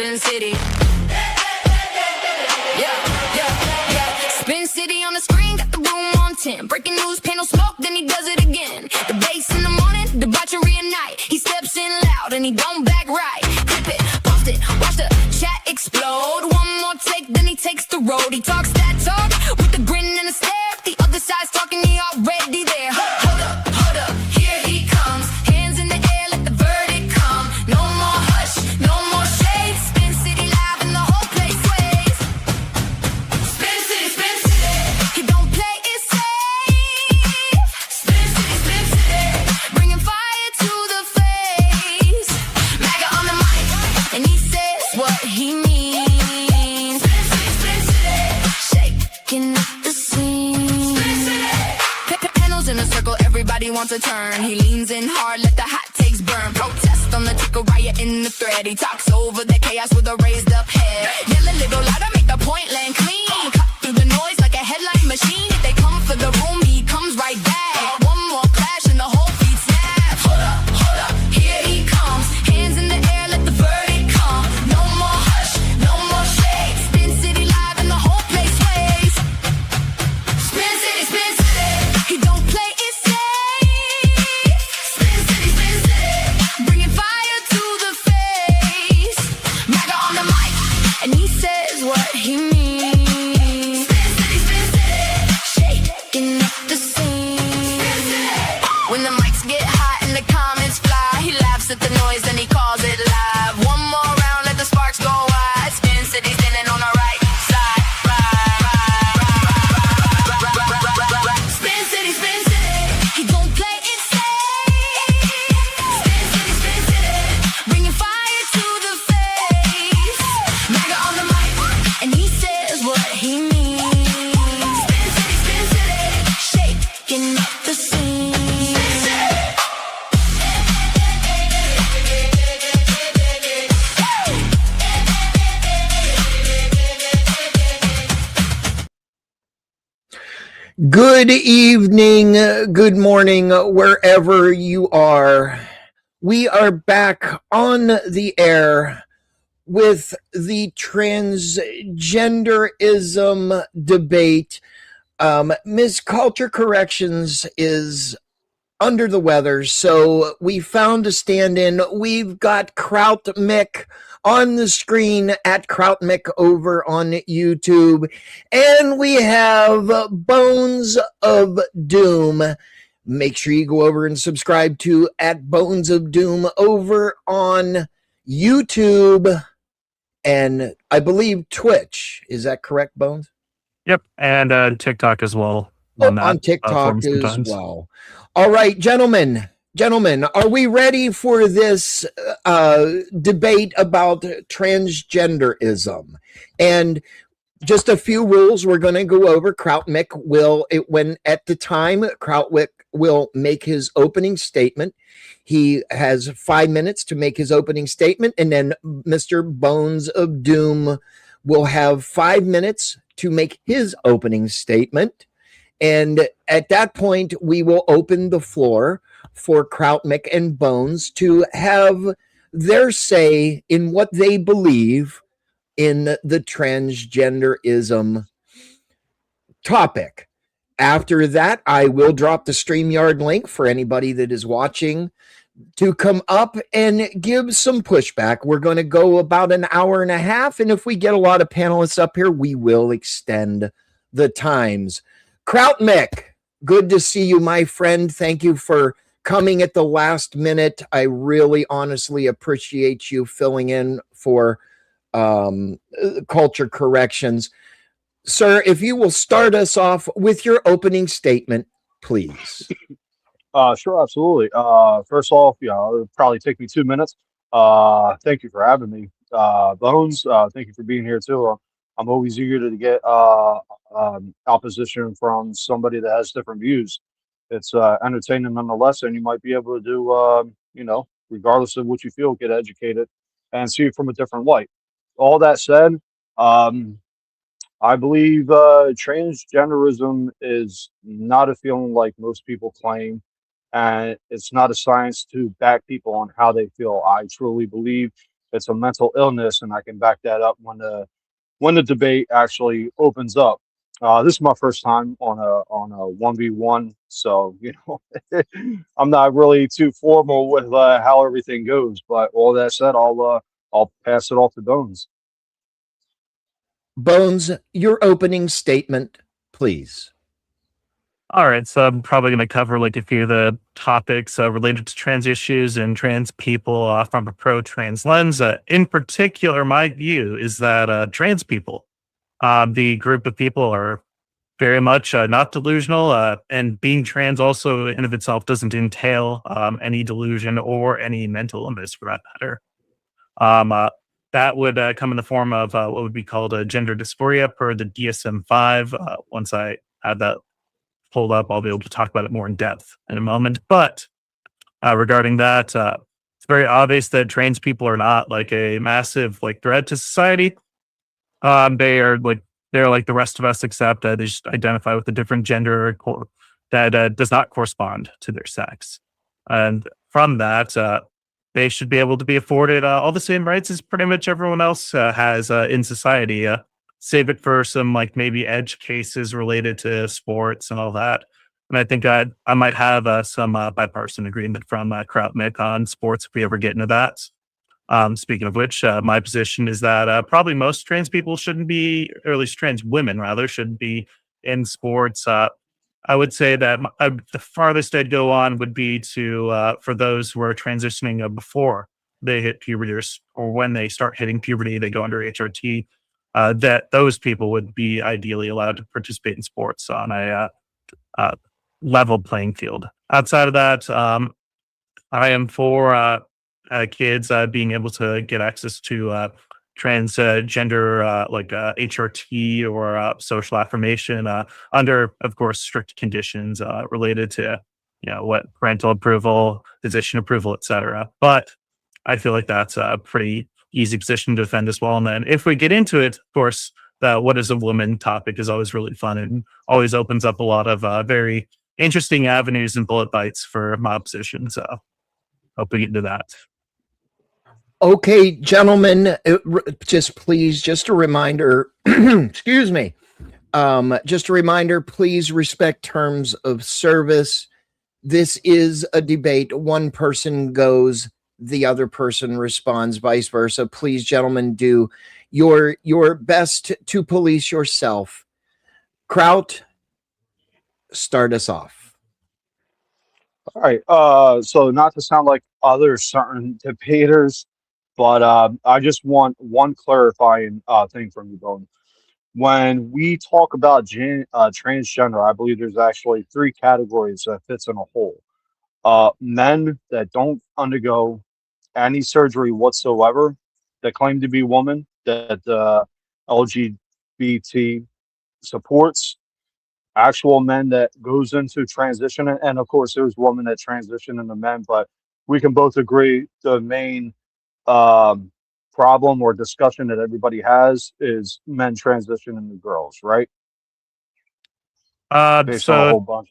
Spin City. Spin City on the screen, got the room on 10. Breaking news, panel smoke, then he does it again. The bass in the morning, debauchery at night. He steps in loud and he don't back right. Clip it, post it, watch the chat explode. One more take, then he takes the road. He talks that talk with a grin and a stare. The other side's talking, he already there. Hold up, here he comes. Hands in the air, let the verdict come. No more hush, no more shade. Spin City live and the whole place sways. Spin City, Spin City. He don't play it safe. Spin City, bringing fire to the face. MAGA on the mic, and he says what he means. Spin City, shaking up the scene. Panels in a circle, everybody wants a turn. He leans in hard, let the hot takes burn. Protest on the ticker, riot in the thread. He talks over the chaos with a raised up head. Yell a little louder, make the point land clean. Cut through the noise like a headline machine. If they come for the room, he comes right back. One more clash and the whole beat snap. Hold up, here he comes. Hands in the air, let the verdict come. No more hush, no more shade. Spin City live and the whole place sways. Spin City, he don't play it safe. Spin City, bringing fire to the face. MAGA on the mic, and he says what he means. Spin City, shaking up the scene. When the mics get hot and the comments fly, he laughs at the noise and he calls it live. One more round, let the sparks go wide. Spin City standing on the right side. Spin City, he don't play it safe. Spin City, bringing fire to the face. MAGA on the mic, and he says what he means. Spin City, shaking up the scene. Good evening, good morning, wherever you are. We are back on the air with the transgenderism debate. Ms. Culture Corrections is under the weather, so we found a stand-in. We've got Kraut Mick on the screen at Kraut Mick over on YouTube, and we have Bones of Doom. Make sure you go over and subscribe to at Bones of Doom over on YouTube and I believe Twitch. Is that correct, Bones? Yep, and TikTok as well. On TikTok as well. All right, gentlemen, are we ready for this debate about transgenderism? And just a few rules we're going to go over. Krautmick will, when at the time, Krautwick will make his opening statement. He has 5 minutes to make his opening statement, and then Mr. Bones of Doom will have 5 minutes to make his opening statement. And at that point, we will open the floor for Krautmick and Bones to have their say in what they believe in the transgenderism topic. After that, I will drop the StreamYard link for anybody that is watching to come up and give some pushback. We're going to go about an hour and a half, and if we get a lot of panelists up here, we will extend the times. Krautmick, good to see you, my friend. Thank you for coming at the last minute. I really honestly appreciate you filling in for Culture Corrections. Sir, if you will start us off with your opening statement, please. Sure, absolutely. First off, it'll probably take me 2 minutes. Thank you for having me. Bones, thank you for being here too. I'm always eager to get opposition from somebody that has different views. It's entertaining nonetheless, and you might be able to do, regardless of what you feel, get educated and see it from a different light. All that said, I believe transgenderism is not a feeling like most people claim, and it's not a science to back people on how they feel. I truly believe It's a mental illness, and I can back that up when the debate actually opens up. This is my first time on a 1v1, so I'm not really too formal with how everything goes. But all that said, I'll pass it off to Bones. Bones, your opening statement, please. All right, so I'm probably going to cover like a few of the topics related to trans issues and trans people from a pro-trans lens. In particular, my view is that trans people, the group of people, are very much not delusional, and being trans also in of itself doesn't entail any delusion or any mental illness for that matter. That would come in the form of what would be called a gender dysphoria per the DSM-5. Once I have that pulled up, I'll be able to talk about it more in depth in a moment. But regarding that, it's very obvious that trans people are not like a massive like threat to society. They're like the rest of us, except they just identify with a different gender that does not correspond to their sex. And from that, they should be able to be afforded all the same rights as pretty much everyone else has in society. Save it for some like maybe edge cases related to sports and all that. And I think I might have some bipartisan agreement from Krautmik on sports if we ever get into that. Speaking of which, my position is that probably most trans people shouldn't be, or at least trans women rather, shouldn't be in sports. I would say that the farthest I'd go on would be to for those who are transitioning before they hit puberty, or when they start hitting puberty, they go under HRT. That those people would be ideally allowed to participate in sports on a level playing field. Outside of that, I am for kids being able to get access to transgender HRT or social affirmation under, of course, strict conditions related to what parental approval, physician approval, etc. But I feel like that's a pretty easy position to defend as well. And then if we get into it, of course, the what is a woman topic is always really fun and always opens up a lot of very interesting avenues and bullet bites for my opposition. So hope we get into that. Okay, gentlemen, just a reminder, excuse me. Just a reminder, please respect terms of service. This is a debate. One person goes, the other person responds, vice versa. Please, gentlemen, do your best to police yourself. Kraut, start us off. All right. So not to sound like other certain debaters, but I just want one clarifying thing from you, Bone. When we talk about transgender, I believe there's actually three categories that fits in a whole. Men that don't undergo any surgery whatsoever, that claim to be woman, that LGBT supports, actual men that goes into transition, and of course there's women that transition into men, but we can both agree the main problem or discussion that everybody has is men transition into girls, right? Based on a whole bunch.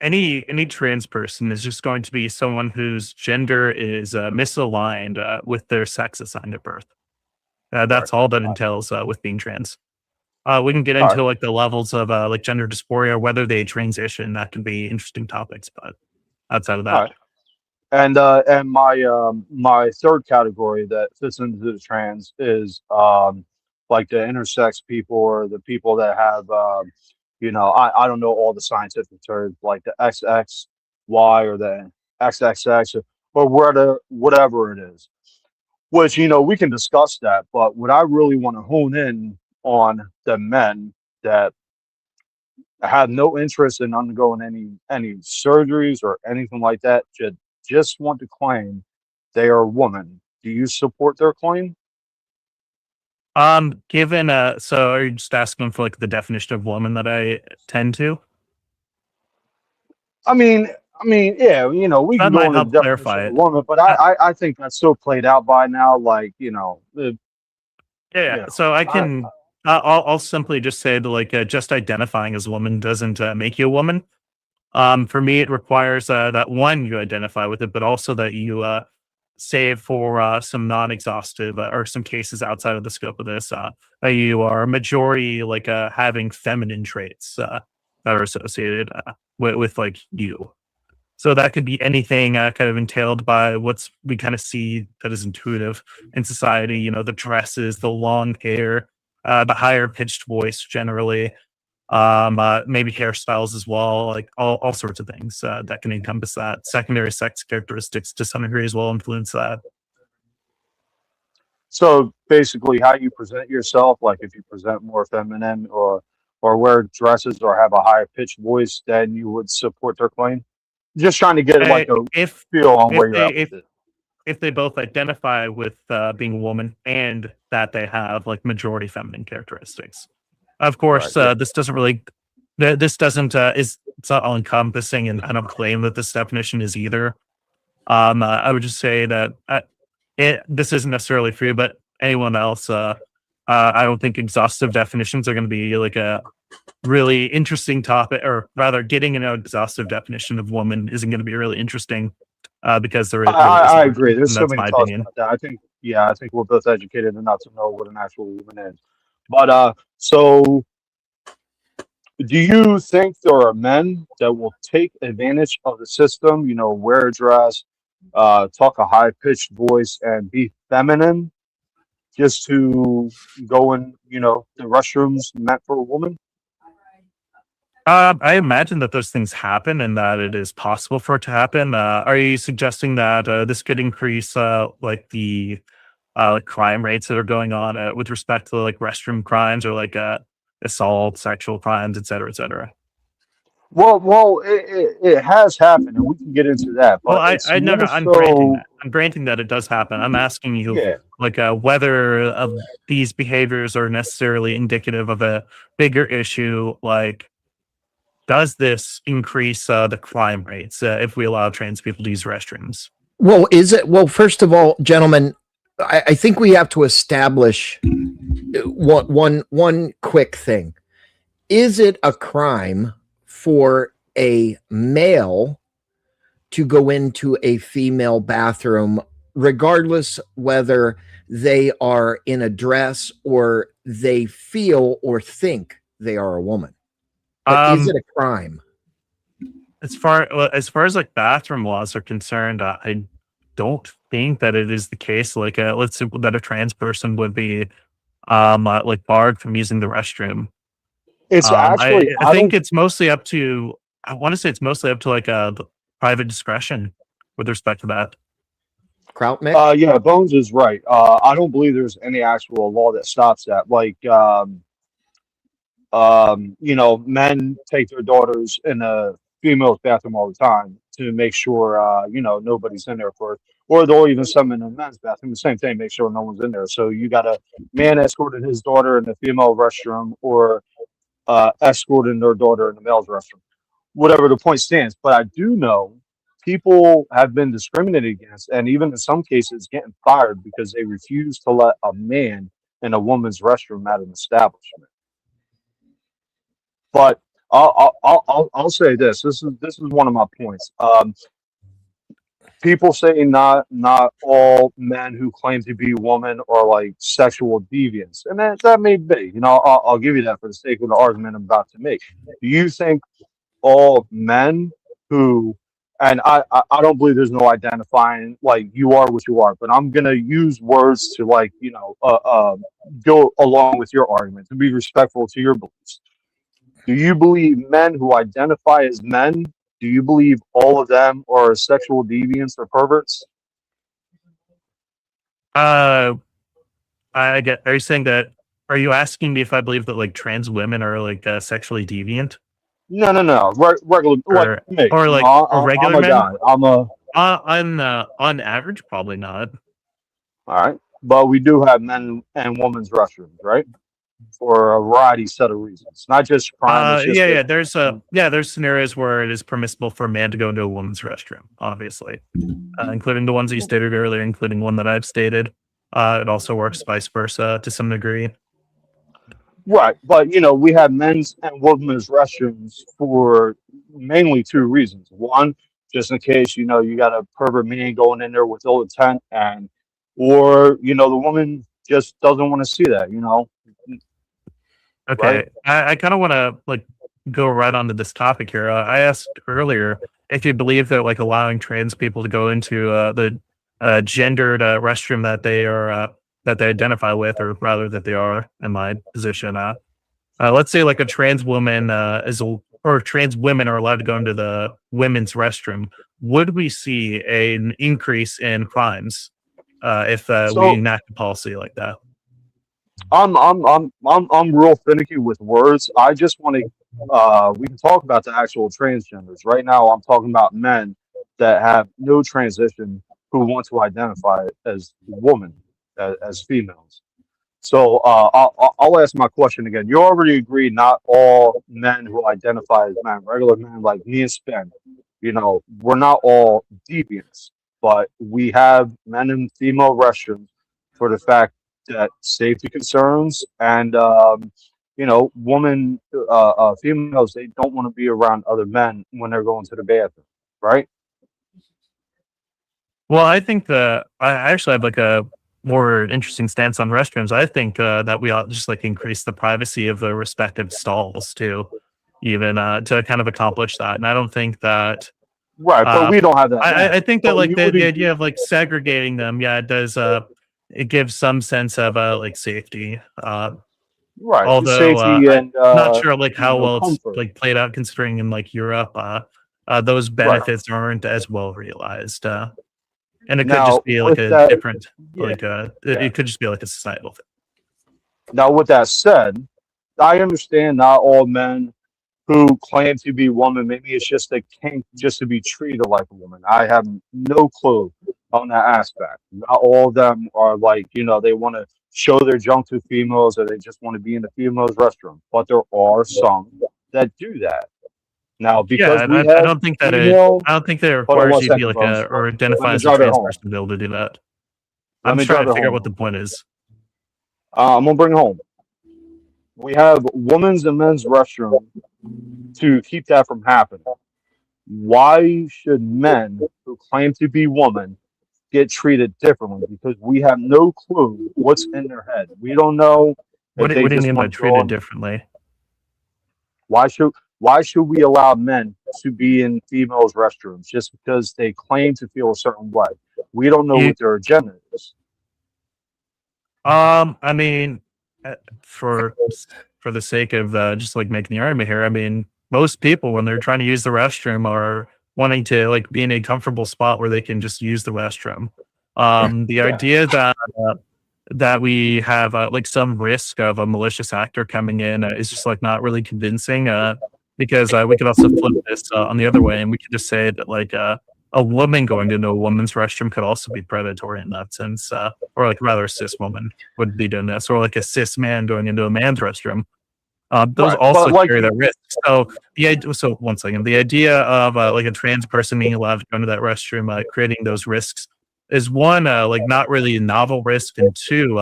Any trans person is just going to be someone whose gender is misaligned with their sex assigned at birth. That's all that entails with being trans. We can get into like the levels of like gender dysphoria, whether they transition. That can be interesting topics, but outside of that, and my third category that fits into the trans is like the intersex people, or the people that have I don't know all the scientific terms, like the XXY or the XXX or whatever it is, which we can discuss that. But what I really want to hone in on the men that have no interest in undergoing any surgeries or anything like that, just want to claim they are a woman. Do you support their claim? Given so are you just asking for like the definition of woman that I tend to? I mean, yeah, we That can might go into help the clarify definition of it. woman, but I think that's so played out by now. Like, Yeah. So I can I'll simply just say that like just identifying as a woman doesn't make you a woman. For me, it requires that one, you identify with it, but also that you save for some non-exhaustive or some cases outside of the scope of this, you are majority like having feminine traits that are associated with like you. So that could be anything kind of entailed by what's we kind of see that is intuitive in society. You know, the dresses, the long hair, the higher pitched voice generally, maybe hairstyles as well, like all sorts of things that can encompass that. Secondary sex characteristics to some degree as well influence that. So basically, how you present yourself, like if you present more feminine or wear dresses or have a higher pitched voice, then you would support their claim. Just trying to get like a If feel on if where you're they at with it. if they both identify with being a woman and that they have like majority feminine characteristics. Of course, Right. Yeah. this doesn't really, this doesn't is it's not all encompassing, and I don't claim that this definition is either. I would just say that this isn't necessarily for you, but anyone else. I don't think exhaustive definitions are going to be like a really interesting topic, or rather, getting an exhaustive definition of woman isn't going to be really interesting because there really I isn't, agree. There's and so that's many my thoughts opinion. about that. I think we're both educated enough to know what an actual woman is. But so do you think there are men that will take advantage of the system, you know, wear a dress, talk a high pitched voice and be feminine just to go in, you know, the restrooms meant for a woman? I imagine that those things happen and that it is possible for it to happen. Are you suggesting that this could increase like the like crime rates that are going on with respect to like restroom crimes or like assault, sexual crimes, et cetera, et cetera? Well, it has happened, and we can get into that. Well, But it's no, more I'm granting so, that. I'm granting that it does happen. I'm asking you, yeah. like, whether of these behaviors are necessarily indicative of a bigger issue. Like, does this increase the crime rates if we allow trans people to use restrooms? Well, is it? Well, first of all, gentlemen, I think we have to establish one quick thing. Is it a crime for a male to go into a female bathroom, regardless whether they are in a dress or they feel or think they are a woman? But is it a crime? As far as like bathroom laws are concerned, I don't think that it is the case. Like, let's say that a trans person would be like barred from using the restroom. It's actually, I think it's mostly up to, I want to say it's mostly up to like the private discretion with respect to that. Krautmick? Yeah, Bones is right. I don't believe there's any actual law that stops that. Like, you know, men take their daughters in a female's bathroom all the time to make sure, you know, nobody's in there first. Or they'll even send them in a men's bathroom, the same thing, make sure no one's in there. So you got a man escorting his daughter in the female restroom, or escorting their daughter in the male's restroom. Whatever the point stands. But I do know people have been discriminated against, and even in some cases getting fired because they refuse to let a man in a woman's restroom at an establishment. But I'll say this. This is one of my points. People say not all men who claim to be women are like sexual deviants, and that may be. You know, I'll give you that for the sake of the argument I'm about to make. Do you think all men who, and I don't believe there's no identifying, like, you are what you are, but I'm gonna use words to, like, you know, go along with your argument, to be respectful to your beliefs. Do you believe men who identify as men, do you believe all of them are sexual deviants or perverts? I get. Are you saying that? Are you asking me if I believe that like trans women are like sexually deviant? No. Regular, like me. Or like or regular I'm a men? guy. I'm a On average, probably not. All right, but we do have men and women's restrooms, right? For a variety set of reasons, not just crime. It's just Yeah. There's scenarios where it is permissible for a man to go into a woman's restroom, obviously, including the ones that you stated earlier, including one that I've stated. It also works vice versa to some degree. Right, but you know, we have men's and women's restrooms for mainly two reasons. One, just in case, you got a pervert man going in there with ill intent, or, the woman just doesn't want to see that, right? Okay, I kind of want to like go right onto this topic here. I asked earlier if you believe that like allowing trans people to go into the gendered restroom that they identify with, or rather that they are, in my position. Let's say like a trans woman or trans women are allowed to go into the women's restroom. Would we see an increase in crimes if we So enact a policy like that? I'm real finicky with words. I just want to we can talk about the actual transgenders. Right now I'm talking about men that have no transition who want to identify as women, as females. So I'll ask my question again. You already agreed not all men who identify as men, regular men like me and Spen, we're not all deviants, but we have men and female restrooms for the fact that safety concerns and women, females, they don't want to be around other men when they're going to the bathroom, right? Well, I think I actually have like a more interesting stance on restrooms. I think that we ought to just like increase the privacy of the respective stalls too, even to kind of accomplish that. And I don't think that. Right, but we don't have that now. I think that But like you the would idea of like segregating them, yeah, it does. It gives some sense of like safety. right, Although safety and I'm not sure like how well it's comfort. like played out, considering in like Europe, those Right. benefits aren't as well realized. And it could Now just be like with a that, different, yeah, like yeah. it could just be like a societal thing. Now with that said, I understand not all men who claim to be woman, maybe it's just a kink just to be treated like a woman. I have no clue on that aspect. Not all of them are like, they want to show their junk to females, or they just want to be in the females' restroom. But there are some that do that. Now, Yeah, because and we have female, I don't think that it hold on requires one you to be second, like Bones. or Let identify me as a drive it trans home. person to be able to do that. Let I'm me just trying drive to it figure out what home. the point is. I'm gonna bring it home. We have women's and men's restroom to keep that from happening. Why should men who claim to be women get treated differently? Because we have no clue what's in their head. We don't know if they What do you just mean by want to go treated on. differently? Why should we allow men to be in females' restrooms just because they claim to feel a certain way? We don't know You, what their agenda is. I mean, uh, for for the sake of just like making the argument here, I mean, most people when they're trying to use the restroom are wanting to like be in a comfortable spot where they can just use the restroom. The Yeah. idea that we have like some risk of a malicious actor coming in is just like not really convincing. Because we could also flip this on the other way, and we could just say that like a woman going into a woman's restroom could also be predatory in that sense, or like rather a cis woman would be doing this, or like a cis man going into a man's restroom. Those Right. But also like carry that risk. So so one second, the idea of like a trans person being allowed to go into that restroom, creating those risks, is one like not really a novel risk, and two,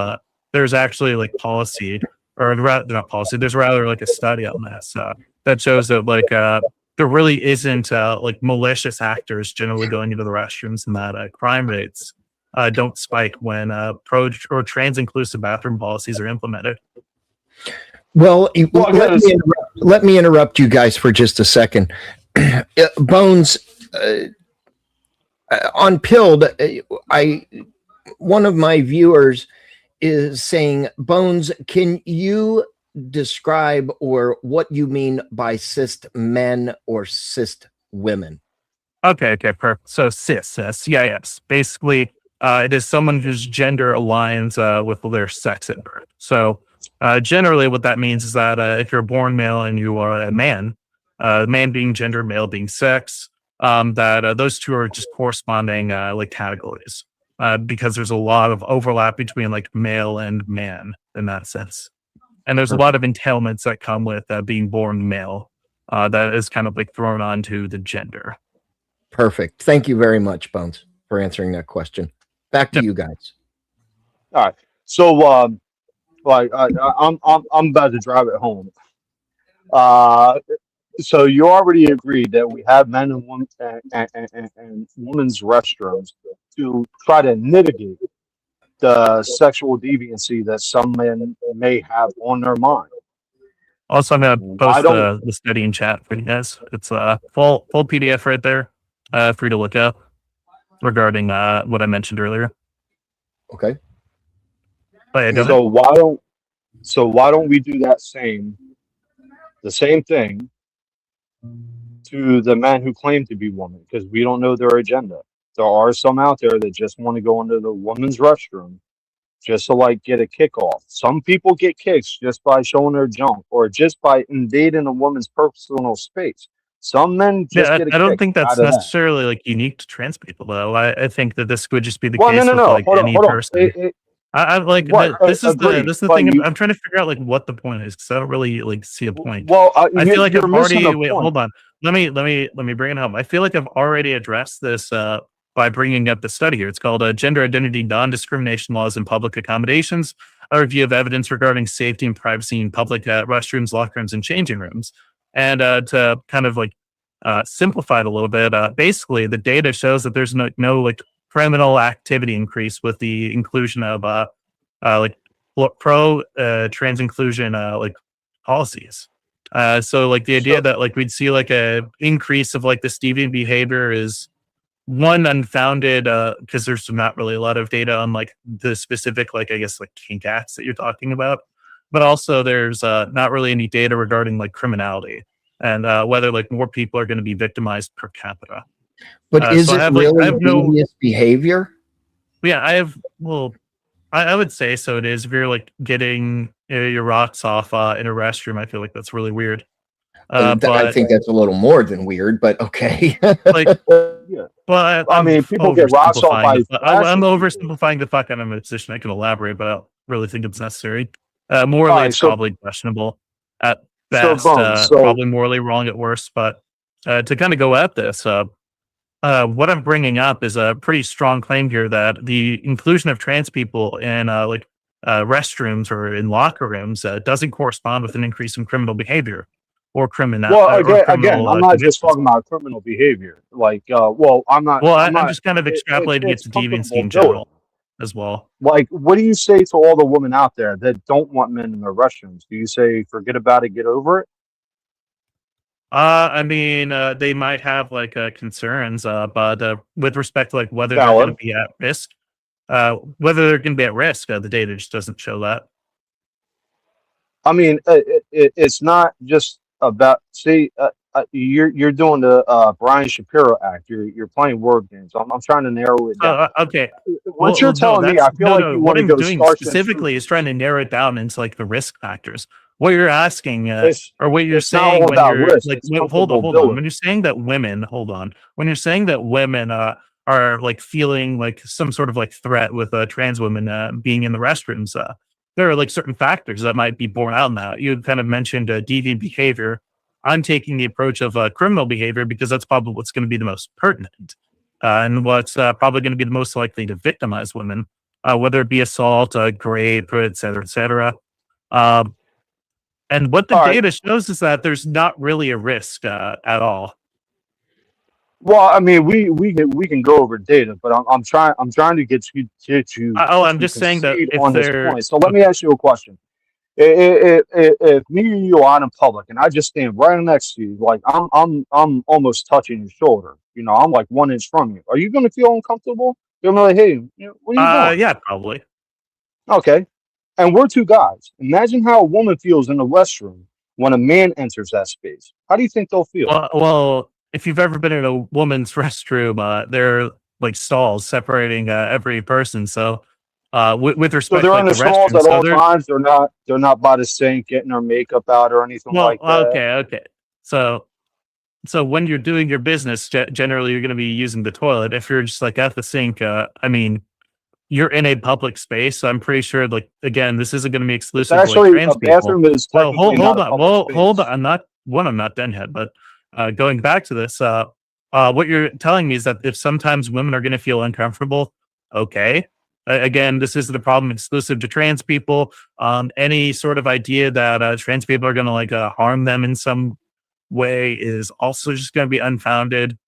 there's actually like policy, or not policy. There's rather like a study on this that shows that like there really isn't like malicious actors generally going into the restrooms, and that crime rates don't spike when pro or trans inclusive bathroom policies are implemented. Well, Well, again, let me interrupt you guys for just a second. Bones, on Pilled, one of my viewers is saying, Bones, can you describe or what you mean by cis men or cis women? Okay, perfect. So cis, CIS, basically, it is someone whose gender aligns with their sex at birth. So generally, what that means is that if you're born male and you are a man, man being gender, male being sex, that those two are just corresponding like categories, because there's a lot of overlap between like male and man in that sense. And there's a lot of entailments that come with being born male that is kind of like thrown onto the gender. Perfect. Thank you very much, Bones, for answering that question. Back to you guys. all right. So like I'm about to drive it home. So you already agreed that we have men and women and women's restrooms to try to mitigate the sexual deviancy that some men may have on their mind. Also, I'm gonna Why post don't the study in chat for you guys. It's a full PDF right there for you to look up regarding what I mentioned earlier. Okay. But yeah, go ahead. why don't we do the same thing to the men who claim to be women, because we don't know their agenda. There are some out there that just want to go into the women's restroom just to like get a kickoff. Some people get kicks just by showing their junk or just by invading a woman's personal space. Some men just Yeah, get a I don't kick think that's out of that. necessarily like unique to trans people, though. I think that this would just be the Well, case with no. like any Hold on. person. I'm like What? this is Agreed. the But thing. you, I'm trying to figure out like what the point is because I don't really like see a point. well, I feel like you're I've missing already the wait. point. Hold on. Let me bring it home. I feel like I've already addressed this by bringing up the study here. It's called "Gender Identity Non-Discrimination Laws in Public Accommodations: A Review of Evidence Regarding Safety and Privacy in Public Restrooms, Locker Rooms, and Changing Rooms." And to kind of like simplify it a little bit, basically the data shows that there's no like criminal activity increase with the inclusion of like pro trans inclusion like policies. So like the idea So, that like we'd see like a increase of like this deviant behavior is one unfounded because there's not really a lot of data on like the specific like I guess like kink acts that you're talking about, but also there's not really any data regarding like criminality and whether like more people are going to be victimized per capita. But is So it I really have no devious behavior? yeah I have well I would say so. It is if you're like getting your rocks off in a restroom. I feel like that's really weird. I But think that's a little more than weird, but okay. like, yeah. but I mean, people get rocks off by I'm flashing people. oversimplifying the fuck out of my position. I can elaborate, but I don't really think it's necessary. Morally, All right, it's probably questionable at best. Bones. Probably morally wrong at worst. But to kind of go at this, what I'm bringing up is a pretty strong claim here that the inclusion of trans people in restrooms or in locker rooms doesn't correspond with an increase in criminal behavior or Well, or again, criminal I'm not just convictions. talking about criminal behavior. Like, I'm not. Well, I'm I'm not. just kind of extrapolating it It's to deviancy in comfortability. general as well. Like, what do you say to all the women out there that don't want men in their restrooms? Do you say, forget about it, get over it? I mean, they might have like concerns, but with respect to like whether they're going to Valid. be at risk, whether they're going to be at risk, the data just doesn't show that. I mean, it's not just about. See, you're doing the Brian Shapiro act. You're playing word games. I'm trying to narrow it down. Okay. What you're No, telling me, I feel like you what want to I'm go doing starch and fruit. specifically is trying to narrow it down into like the risk factors. What you're asking, It's or what you're it's not saying all when about you're risk. like, It's hold on. comfortability. When you're saying that women, hold on. When you're saying that women are like feeling like some sort of like threat with trans women being in the restrooms, there are like certain factors that might be borne out in that. You kind of mentioned deviant behavior. I'm taking the approach of criminal behavior because that's probably what's going to be the most pertinent and what's probably going to be the most likely to victimize women, whether it be assault, rape, et cetera, et cetera. And what the All right. data shows is that there's not really a risk at all. Well, I mean, we can go over data, but I'm trying to get you I'm to just saying that concede if on this they're point. So let me ask you a question. If me and you are out in public and I just stand right next to you, like I'm almost touching your shoulder, I'm like 1 inch from you. Are you going to feel uncomfortable? You're gonna be like, hey, what are you doing? yeah, probably. Okay. And we're two guys. Imagine how a woman feels in the restroom when a man enters that space. How do you think they'll feel? Well, if you've ever been in a woman's restroom, there are like stalls separating every person. So, with So respect to they're in like the the stalls restroom, at so all they're times. They're not by the sink getting their makeup out or anything well, like that. okay. So when you're doing your business, generally you're going to be using the toilet. If you're just like at the sink, I mean, you're in a public space. So I'm pretty sure, like again, this isn't going to be It's exclusive to like actually trans a people. bathroom is Well, technically not a public hold on. space. I'm not done yet. But going back to this, what you're telling me is that if sometimes women are going to feel uncomfortable, okay. Again, this isn't a problem exclusive to trans people. Any sort of idea that trans people are going to like harm them in some way is also just going to be unfounded.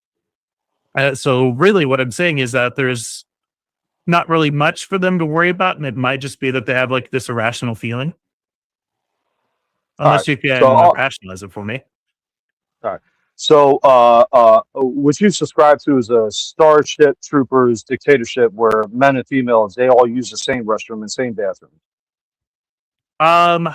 So really what I'm saying is that there's not really much for them to worry about, and it might just be that they have like this irrational feeling. All right. Unless you can So, rationalize it for me. all right. So, what you subscribe to is a Starship Troopers dictatorship where men and females, they all use the same restroom and same bathroom. I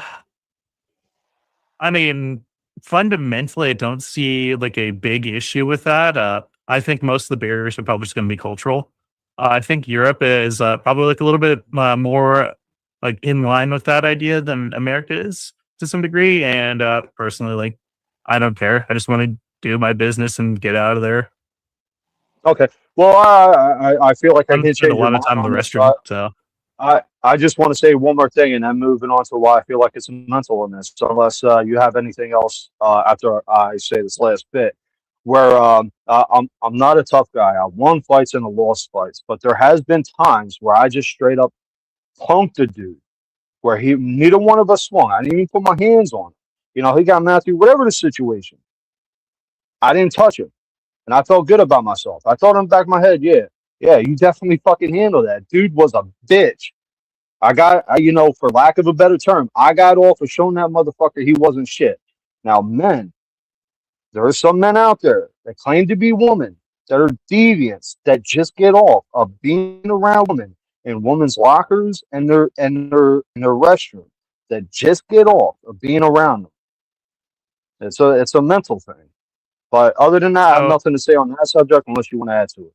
mean, fundamentally, I don't see like a big issue with that. I think most of the barriers are probably just going to be cultural. I think Europe is probably like a little bit more like in line with that idea than America is to some degree. And personally, like, I don't care. I just want to do my business and get out of there. Okay. Well, I feel like I I'm can spend a change your lot of mind time in on the this. restroom. So I just want to say one more thing, and then moving on to why I feel like it's mental illness. So unless you have anything else after I say this last bit, where I'm not a tough guy. I won fights and I lost fights, but there has been times where I just straight up punked a dude, where he neither one of us swung. I didn't even put my hands on him. You know, he got mad through whatever the situation. I didn't touch him, and I felt good about myself. I thought in the back of my head, yeah, you definitely fucking handled that. Dude was a bitch. You know, for lack of a better term, I got off for showing that motherfucker he wasn't shit. Now, men, there are some men out there that claim to be women that are deviants that just get off of being around women in women's lockers and their restroom, that just get off of being around them. It's a mental thing. But other than that, I have so nothing to say on that subject unless you want to add to it.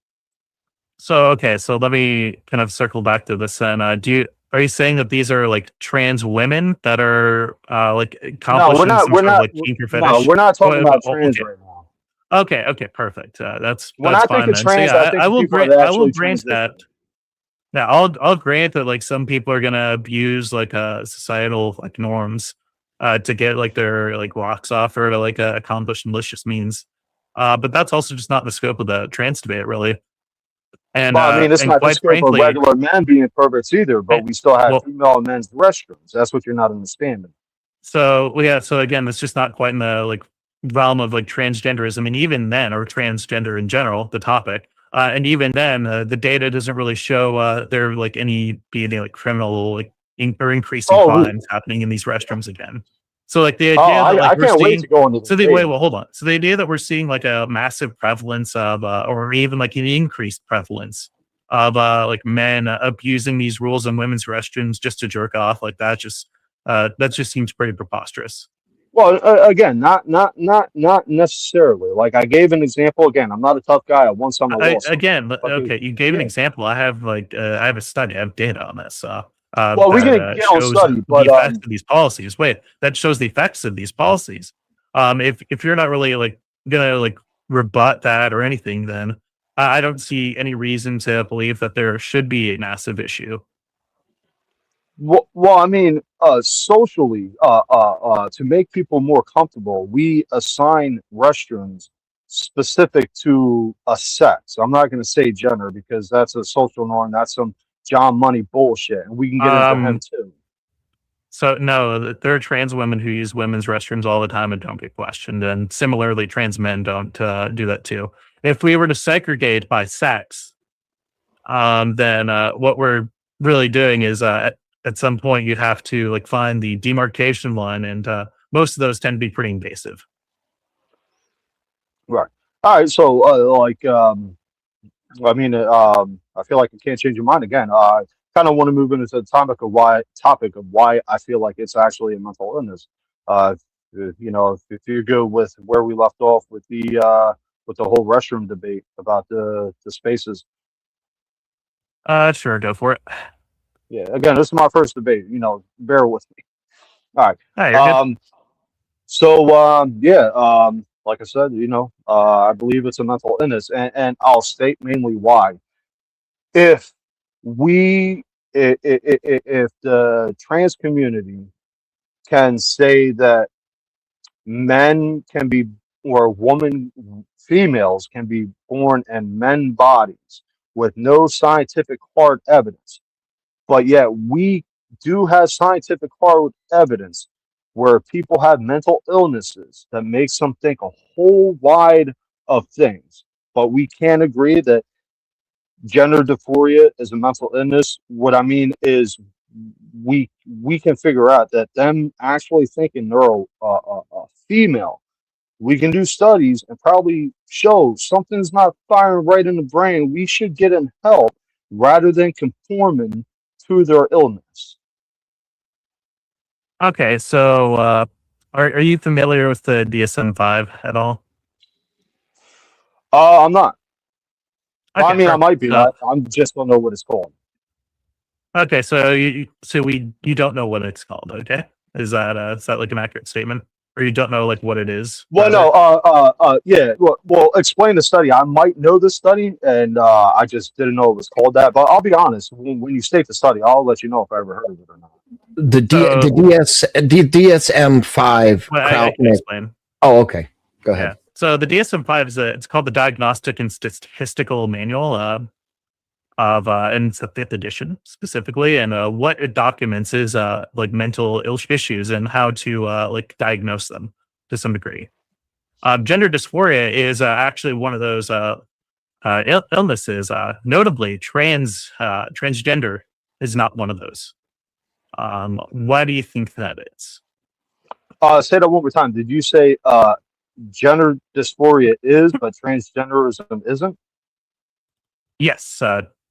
okay, so let me kind of circle back to this. And are you saying that these are like trans women that are like No, accomplishing some sort of like kink or no, fetish? we're not talking about Oh, trans okay, right now. okay, perfect. When That's I think fine of then. So trans, I yeah, think of people that I will actually grant that. transition. Now, I'll grant that like some people are gonna abuse like societal like norms to get like their like rocks off or to like accomplish malicious means. But that's also just not the scope of the trans debate, really. Well, I mean, it's And not the quite scope of frankly, regular men being perverts either, but eh, we still have well, female and men's restrooms. That's what you're not understanding. yeah, so again, it's just not quite in the like realm of like transgenderism, and even then, or transgender in general, the topic. And even then, the data doesn't really show there like any like criminal like or increasing Oh, crimes happening in these restrooms again. So like the oh, idea that like I we're can't wait to seeing, go into the so the debate wait, on well, that. hold on. So the idea that we're seeing like a massive prevalence of, or even like an increased prevalence of like men abusing these rules in women's restrooms just to jerk off, like that just seems pretty preposterous. Well, again, not necessarily. Like I gave an example. Again, I'm not a tough guy. I won some, I lost some. But Okay, you gave an yeah. example. I have like I have a study, I have data on this Well, we that can get on shows study, the but effects of these policies. Wait, that shows the effects of these policies. If you're not really like gonna like rebut that or anything, then I don't see any reason to believe that there should be a massive issue. well, I mean, socially, to make people more comfortable, we assign restrooms specific to a sex. I'm not going to say gender because that's a social norm. That's some John Money bullshit, and we can get into him Um, too. so no, there are trans women who use women's restrooms all the time and don't get questioned, and similarly, trans men don't do that too. If we were to segregate by sex, then what we're really doing is at some point you'd have to like find the demarcation line, and most of those tend to be pretty invasive. Right. All right. So, I mean, I feel like I can't change your mind again. I kind of want to move into the topic of why I feel like it's actually a mental illness. Uh, you know, if you go with where we left off with the whole restroom debate about the spaces. Sure, go for it. Yeah. Again, this is my first debate. You know, bear with me. All right. Hey, you're good. So yeah, like I said, you know, I believe it's a mental illness, and I'll state mainly why. If we if the trans community can say that men can be or woman females can be born in men bodies with no scientific hard evidence, but yet we do have scientific hard evidence where people have mental illnesses that makes them think a whole wide of things. But we can agree that gender dysphoria is a mental illness. What I mean is we can figure out that them actually thinking they're a female, we can do studies and probably show something's not firing right in the brain. We should get in help rather than conforming to their illness. Okay, so are you familiar with the DSM-5 at all? I'm not. Okay, I mean, I perfect. might be. So, I'm just don't know what it's called. okay, so you don't know what it's called. Okay, is that like an accurate statement, or you don't know like what it is? Well, Rather? no, yeah. Well, explain the study. I might know the study, and I just didn't know it was called that. But I'll be honest, when you state the study, I'll let you know if I ever heard of it or not. The DSM-5 Well, I can crowd. explain. Oh, okay. Go ahead. Yeah. So the DSM-5 it's called the Diagnostic and Statistical Manual and it's the 5th edition specifically. And what it documents is like mental issues and how to like diagnose them to some degree. Gender dysphoria is actually one of those illnesses. Notably, transgender is not one of those. Why do you think that is? Say that one more time. Did you say gender dysphoria is, but transgenderism isn't? Yes,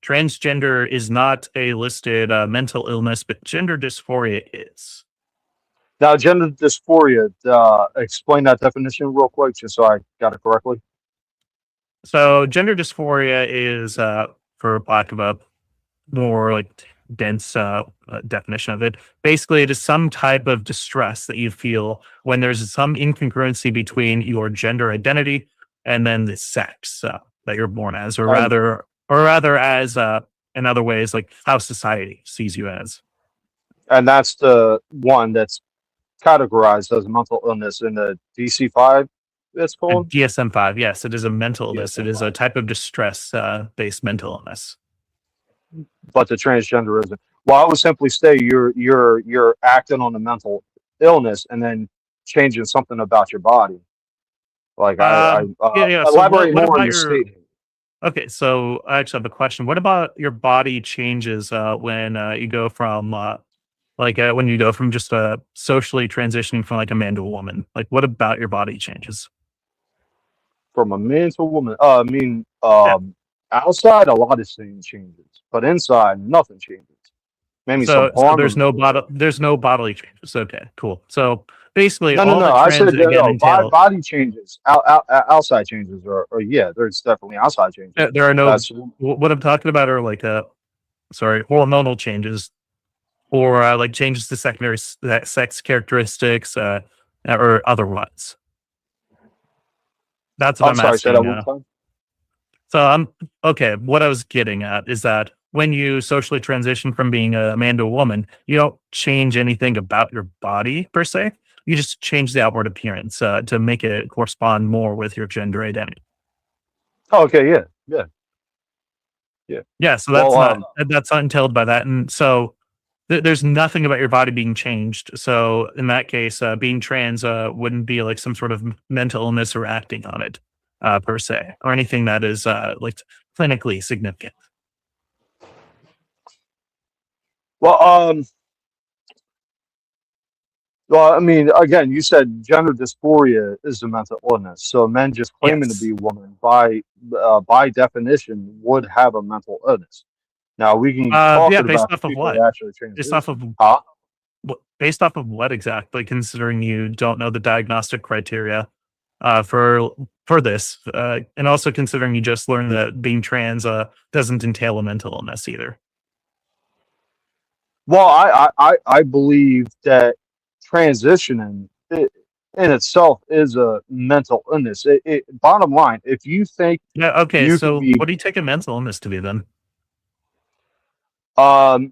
transgender is not a listed mental illness, but gender dysphoria is. Now, gender dysphoria. Explain that definition real quick, just so I got it correctly. So, gender dysphoria is, for lack of a more like dense definition of it, basically it is some type of distress that you feel when there's some incongruency between your gender identity and then the sex that you're born as, or rather as in other ways like how society sees you as. And that's the one that's categorized as a mental illness in the DC-5. It's called DSM-5. Yes, it is a mental illness. It is a DSM-5. type of distress based mental illness. But the transgenderism. Well, I would simply say you're acting on the mental illness and then changing something about your body. Like Yeah. So elaborate what more on about your statement. Okay, so I actually have a question. What about your body changes when you go from when you go from just socially transitioning from like a man to a woman? Like, what about your body changes? From a man to a woman. Yeah. Outside a lot of things changes, but inside nothing changes. Maybe some So there's hormones. no bodily changes. Okay, cool. So basically, No. all that I trans said again no. entail Body changes, outside changes, or yeah, there's definitely outside changes. there are no. That's What I'm talking about are like hormonal changes or like changes to secondary sex characteristics or otherwise. That's what I'm I'm sorry. Say that asking. one more time. So I'm okay. What I was getting at is that when you socially transition from being a man to a woman, you don't change anything about your body per se. You just change the outward appearance to make it correspond more with your gender identity. Oh, okay. Yeah. Yeah. So Well, that's not entailed by that, and so there's nothing about your body being changed. So in that case, being trans wouldn't be like some sort of mental illness or acting on it per se, or anything that is like clinically significant. well, well, I mean, again, you said gender dysphoria is a mental illness, so men just claiming to Yes. be women by definition would have a mental illness. Now we can talk Yeah. Based about the off of people what? that actually Based off transition. of Huh? based off of what exactly? Considering you don't know the diagnostic criteria for this, and also considering you just learned that being trans doesn't entail a mental illness either. Well, I believe that transitioning in itself is a mental illness. Bottom line, if you think Yeah. Okay. you can So be, what do you take a mental illness to be then? um,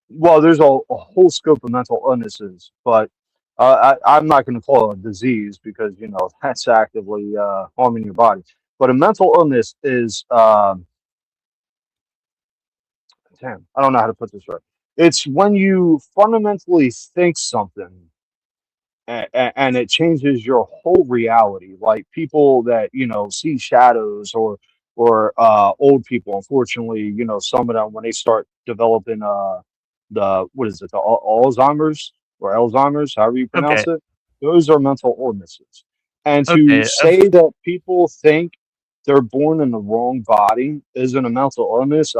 well, there's a whole scope of mental illnesses, but I'm not going to call it a disease because that's actively harming your body. But a mental illness is, damn, I don't know how to put this right. It's when you fundamentally think something and it changes your whole reality. Like people that see shadows, or old people. Unfortunately, some of them, when they start developing the what is it, the Alzheimer's, however you pronounce Okay. it, those are mental illnesses. And to Okay. say that people think they're born in the wrong body isn't a mental illness,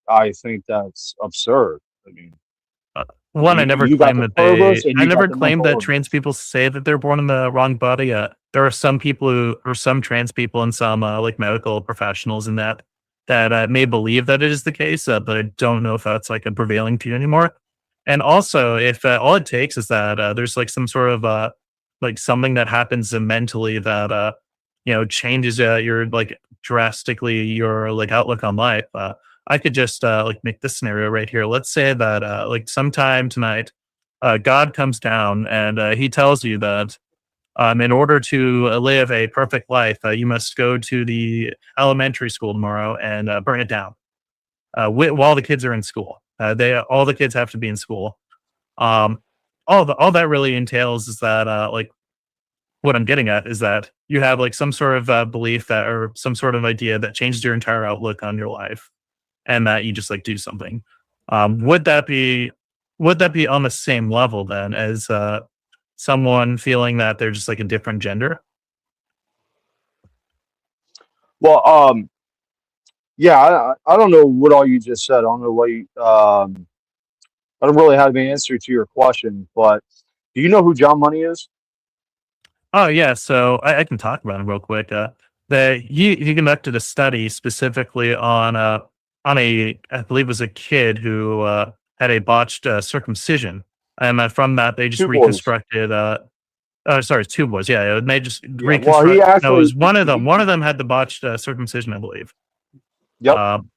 I think that's absurd. I mean, One, I never you got claimed the that purpose and I you got never the claimed mental that trans illness. people say that they're born in the wrong body. There are some people who, or some trans people and some like medical professionals in that may believe that it is the case, but I don't know if that's like a prevailing view anymore. And also, if all it takes is that there's like some sort of like something that happens mentally that changes your like drastically your like outlook on life. I could just like make this scenario right here. Let's say that like sometime tonight, God comes down and he tells you that in order to live a perfect life, you must go to the elementary school tomorrow and burn it down while the kids are in school. All the kids have to be in school. Um, all that really entails is that like what I'm getting at is that you have like some sort of belief that, or some sort of idea that changes your entire outlook on your life, and that you just like do something. Would that be on the same level then as someone feeling that they're just like a different gender? Well, yeah, I don't know what all you just said. I don't know what I don't really have an answer to your question, but do you know who John Money is? Oh yeah, so I can talk about him real quick. That he conducted a study specifically on a, I believe it was a kid who had a botched circumcision, and from that they just Two boys. reconstructed. Oh, sorry, it's two boys. Yeah, and they just Yeah. Well, he reconstruct. No, it actually. was one of them. One of them had the botched circumcision, I believe. Yep. Um,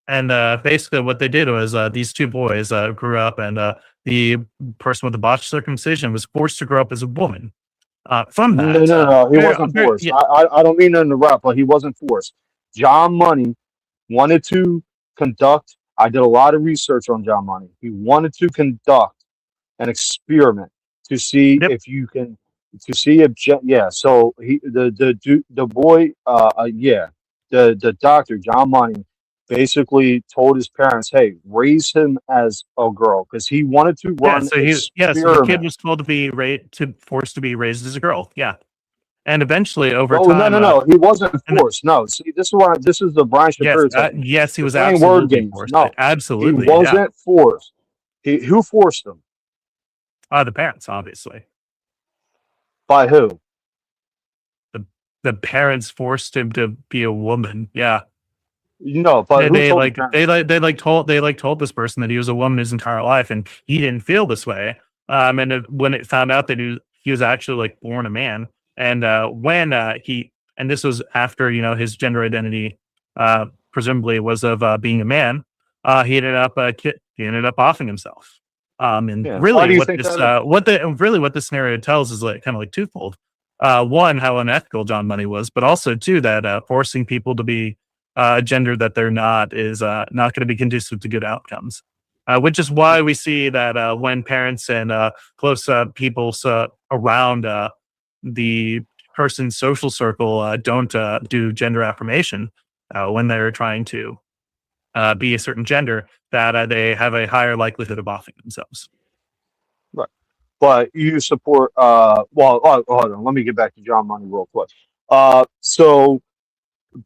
and basically, what they did was these two boys grew up, and the person with the botched circumcision was forced to grow up as a woman. From No, that, no, no. He I'm wasn't forced. yeah, I don't mean to interrupt, but he wasn't forced. John Money wanted to conduct. I did a lot of research on John Money. He wanted to conduct an experiment to see yep. if you can, to see if yeah. So the boy, yeah, the doctor John Money basically told his parents, hey, raise him as a girl, because he wanted to Yeah, run so the kid experiment. was told to be forced to be raised as a girl. Yeah, and eventually over No, no, time, no, no. He wasn't and forced. No, see, this is the Brian yes, Shapiro technique. yes, he You're was playing word absolutely games. forced. No, he Absolutely, yeah. wasn't forced. Who forced him? The parents, obviously, By who? the the parents forced him to be a woman. Yeah, No, but who told the parents? they told this person that he was a woman his entire life, and he didn't feel this way. And when it found out that he was actually like born a man, and when he and this was after his gender identity presumably was of being a man, he ended up offing himself. And Yeah. Why really, do you think that is? what the scenario tells is like kind of like twofold. One, how unethical John Money was, but also two, that forcing people to be a gender that they're not is not going to be conducive to good outcomes. Which is why we see that when parents and close people around the person's social circle don't do gender affirmation when they're trying to be a certain gender, that they have a higher likelihood of offing themselves. Right. But you support. Well, hold on. Let me get back to John Money real quick. So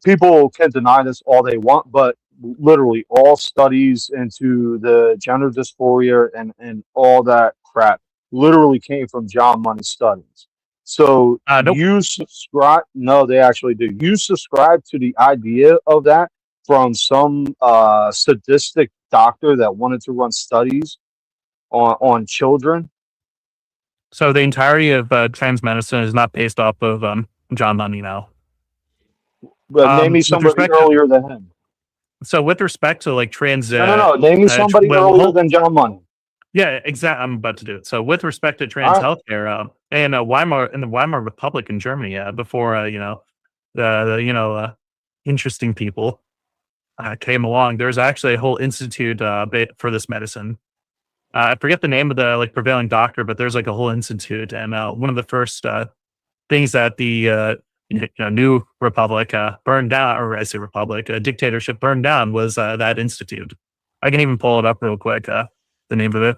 people can deny this all they want, but literally all studies into the gender dysphoria and all that crap literally came from John Money studies. So Nope. you subscribe? No, they actually do. You subscribe to the idea of that from some sadistic doctor that wanted to run studies on children. So the entirety of trans medicine is not based off of John Money now. But name me With somebody respect to earlier than him. So with respect to like trans, No, no, no. Name me somebody earlier than John Money. yeah, exactly. I'm about to do it. So with respect to All trans right. healthcare, in the Weimar Republic in Germany, before the interesting people came along, there's actually a whole institute for this medicine. I forget the name of the like prevailing doctor, but there's like a whole institute, and one of the first things that the new republic burned down, or I say republic, dictatorship burned down, was that institute. I can even pull it up real quick. The name of it.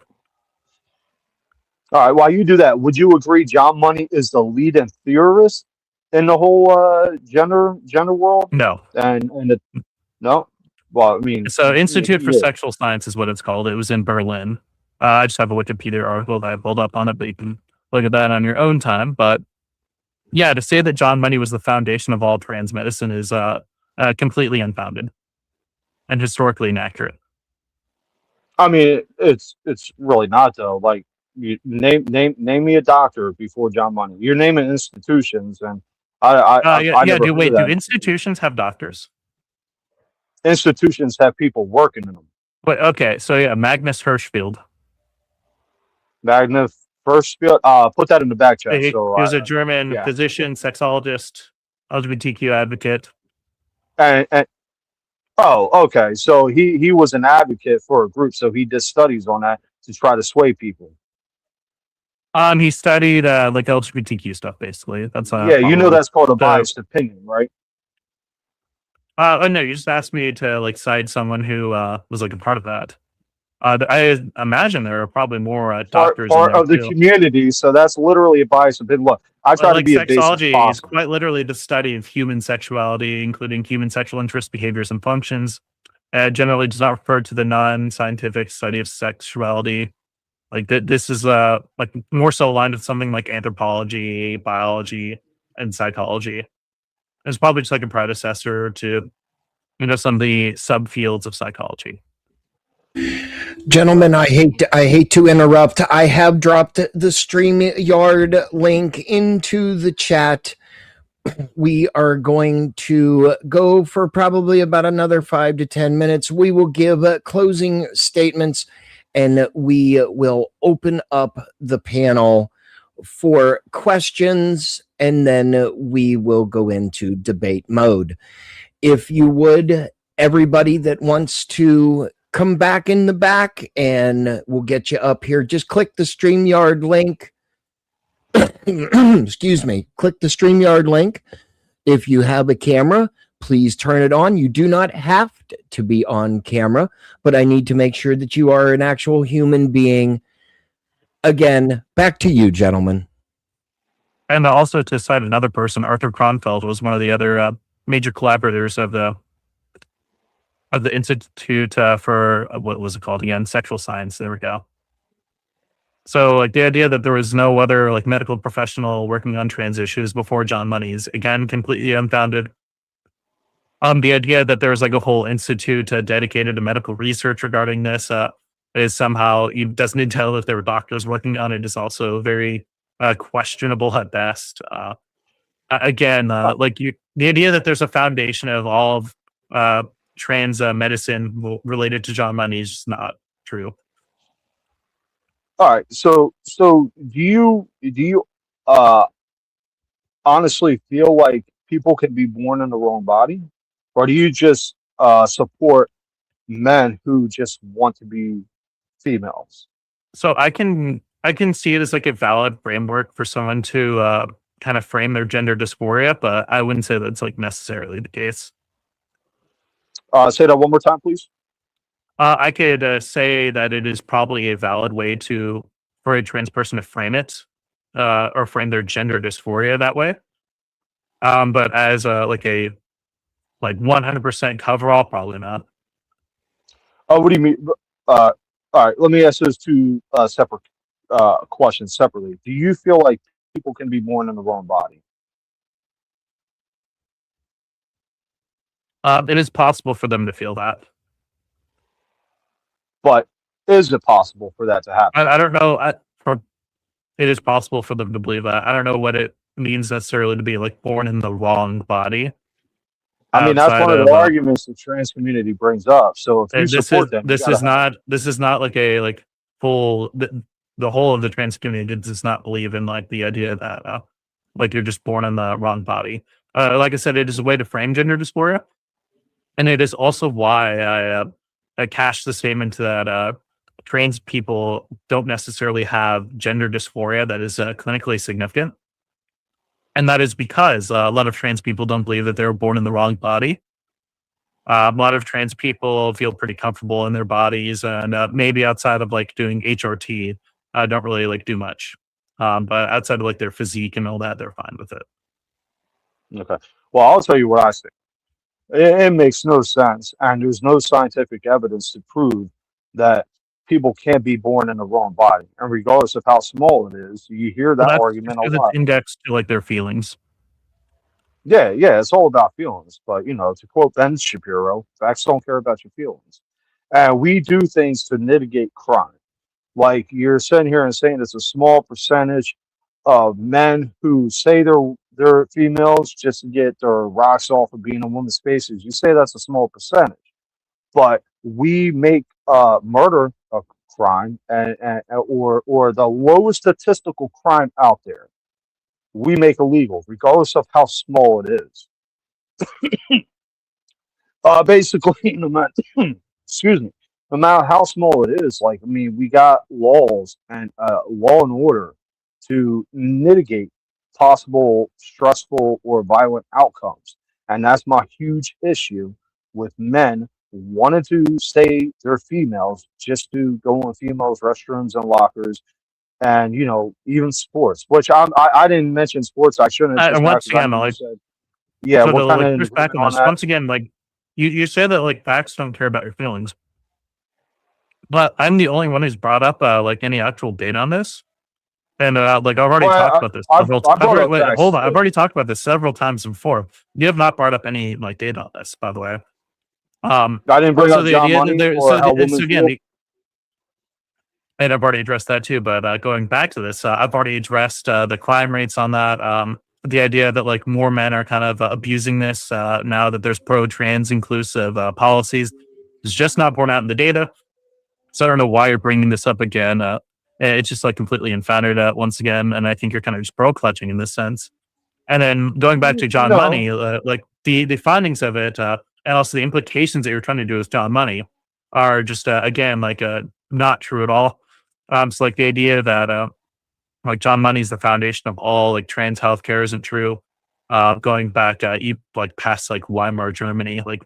All right. While you do that, would you agree John Money is the leading theorist in the whole gender world? No. No. Well, I mean, So Institute for yeah. Sexual Science is what it's called. It was in Berlin. I just have a Wikipedia article that I pulled up on it, but you can look at that on your own time. But yeah, to say that John Money was the foundation of all trans medicine is completely unfounded and historically inaccurate. I mean, it's really not though. Like, you name me a doctor before John Money. You're naming institutions, and I never heard of Do that. institutions have doctors? Institutions have people working in them. But okay, so yeah, Magnus Hirschfeld. Magnus Hirschfeld. Put that in the back chat. He So was a German yeah. physician, sexologist, LGBTQ advocate. And oh, okay. So he was an advocate for a group. So he did studies on that to try to sway people. He studied like LGBTQ stuff, basically. That's Yeah, you know that's called a biased opinion, right? Oh no, you just asked me to like cite someone who was like a part of that. I imagine there are probably more doctors part of the community, so that's literally a biased opinion. Look, I try to be a basic sexology is quite literally the study of human sexuality, including human sexual interests, behaviors, and functions. Generally does not refer to the non-scientific study of sexuality. Like this is like more so aligned with something like anthropology, biology, and psychology. It's probably just like a predecessor to some of the subfields of psychology. Gentlemen, I hate to interrupt. I have dropped the StreamYard link into the chat. We are going to go for probably about another 5 to 10 minutes. We will give closing statements, and we will open up the panel for questions, and then we will go into debate mode. If you would, everybody that wants to come back in the back, and we'll get you up here. Just click the StreamYard link. Excuse me. Click the StreamYard link. If you have a camera, please turn it on. You do not have to be on camera, but I need to make sure that you are an actual human being. Again, back to you, gentlemen. And also to cite another person, Arthur Kronfeld was one of the other major collaborators of the Institute for what was it called again? Sexual Science. There we go. So like the idea that there was no other like medical professional working on trans issues before John Money is again completely unfounded. The idea that there's like a whole institute dedicated to medical research regarding this is somehow, it doesn't tell if there were doctors working on it, is also very questionable at best. Like the idea that there's a foundation of all of trans medicine related to John Money is just not true. All right. So do you honestly feel like people can be born in the wrong body, or do you just support men who just want to be females? So I can see it as like a valid framework for someone to kind of frame their gender dysphoria, but I wouldn't say that's like necessarily the case. Say that one more time, please. I could say that it is probably a valid way for a trans person to frame it or frame their gender dysphoria that way. But as like 100% coverall, probably not. Oh, what do you mean? All right, let me ask those two separate questions separately. Do you feel like people can be born in the wrong body? It is possible for them to feel that. But is it possible for that to happen? I don't know. It is possible for them to believe that. I don't know what it means necessarily to be like born in the wrong body. I mean, that's one of the arguments the trans community brings up. So if you support them, this is not like a full. The whole of the trans community does not believe in like the idea that like you're just born in the wrong body. Like I said, it is a way to frame gender dysphoria, and it is also why I cast the statement that trans people don't necessarily have gender dysphoria that is clinically significant. And that is because a lot of trans people don't believe that they were born in the wrong body. A lot of trans people feel pretty comfortable in their bodies, and maybe outside of like doing HRT, don't really like do much. But outside of like their physique and all that, they're fine with it. Okay. Well, I'll tell you what I think. It makes no sense, and there's no scientific evidence to prove that people can't be born in the wrong body. And regardless of how small it is, you hear Well, that that's argument a because it's lot. indexed to like their feelings. Yeah, yeah, it's all about feelings. But to quote Ben Shapiro, facts don't care about your feelings. And we do things to mitigate crime. Like you're sitting here and saying it's a small percentage of men who say they're females just to get their rocks off of being in women's spaces. You say that's a small percentage, but we make murder a crime or the lowest statistical crime out there. We make illegal, regardless of how small it is. Basically, no matter, excuse me, no matter how small it is, like, I mean, we got laws and law and order to mitigate possible stressful or violent outcomes. And that's my huge issue with men wanting to say they're females just to go in females' restrooms and lockers and, even sports, which I didn't mention sports. I shouldn't have And just once because I again, know you like, said, yeah, so to we're kind of like in push back agreement on on this, that. once again, like you say that like facts don't care about your feelings, but I'm the only one who's brought up like any actual data on this. And like I've already Well, talked about this several. I brought up Wait, facts hold on. I've too. already talked about this several times before. You have not brought up any like data on this, by the way. I didn't bring So up the John idea that Money there, or how so women again, feel. and I've already addressed that too. But going back to this, I've already addressed the crime rates on that. The idea that like more men are kind of abusing this now that there's pro-trans inclusive policies is just not borne out in the data. So I don't know why you're bringing this up again. It's just like completely unfounded once again, and I think you're kind of just bro clutching in this sense. And then going back to John No, Money, like the findings of it, and also the implications that you're trying to do with John Money are just again like not true at all. So like the idea that like John Money is the foundation of all like trans healthcare isn't true. Going back like past like Weimar Germany, like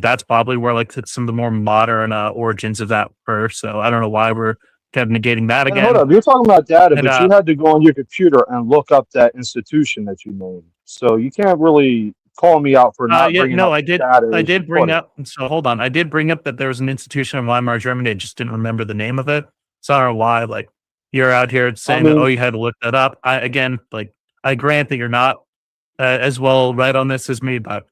that's probably where like some of the more modern origins of that were. So I don't know why we're kind of negating that and hold again. up, you're talking about data, And but you had to go on your computer and look up that institution that you named. So you can't really call me out for not yeah, bringing no, up data I as you did put bring it. up. So hold on, I did bring up that there was an institution in Weimar Germany. I just didn't remember the name of it. So I don't know why. Like you're out here I saying that oh mean, you had to look that up. I again like I grant that you're not as well read on this as me, but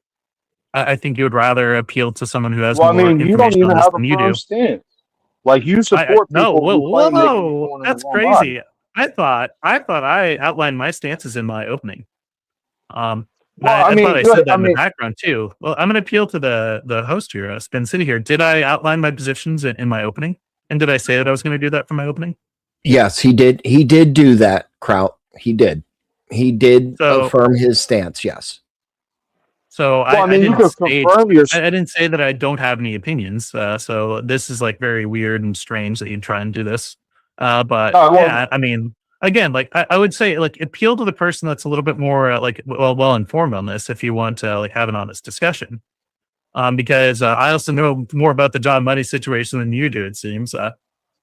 I think you would rather appeal to someone who has well, I more mean, you don't information on even this have a than you firm do. stance. Like you I support no, people whoa, who claim they can be whoa, born in the that's wrong body. crazy. I thought I outlined my stances in my opening. Um, and Well, I I thought mean, I good. said that I in the mean, background too. Well, I'm going to appeal to the host here, Spin City here. Did I outline my positions in my opening? And did I say that I was going to do that for my opening? Yes, he did. He did do that, Kraut. He did. He did So, affirm his stance. Yes. so well, I I mean, you didn't could say confirm your. I didn't say that I don't have any opinions. So this is like very weird and strange that you try and do this. But Well, yeah, I mean, again, like I would say, like appeal to the person that's a little bit more like well informed on this if you want to like have an honest discussion. Because I also know more about the John Money situation than you do. It seems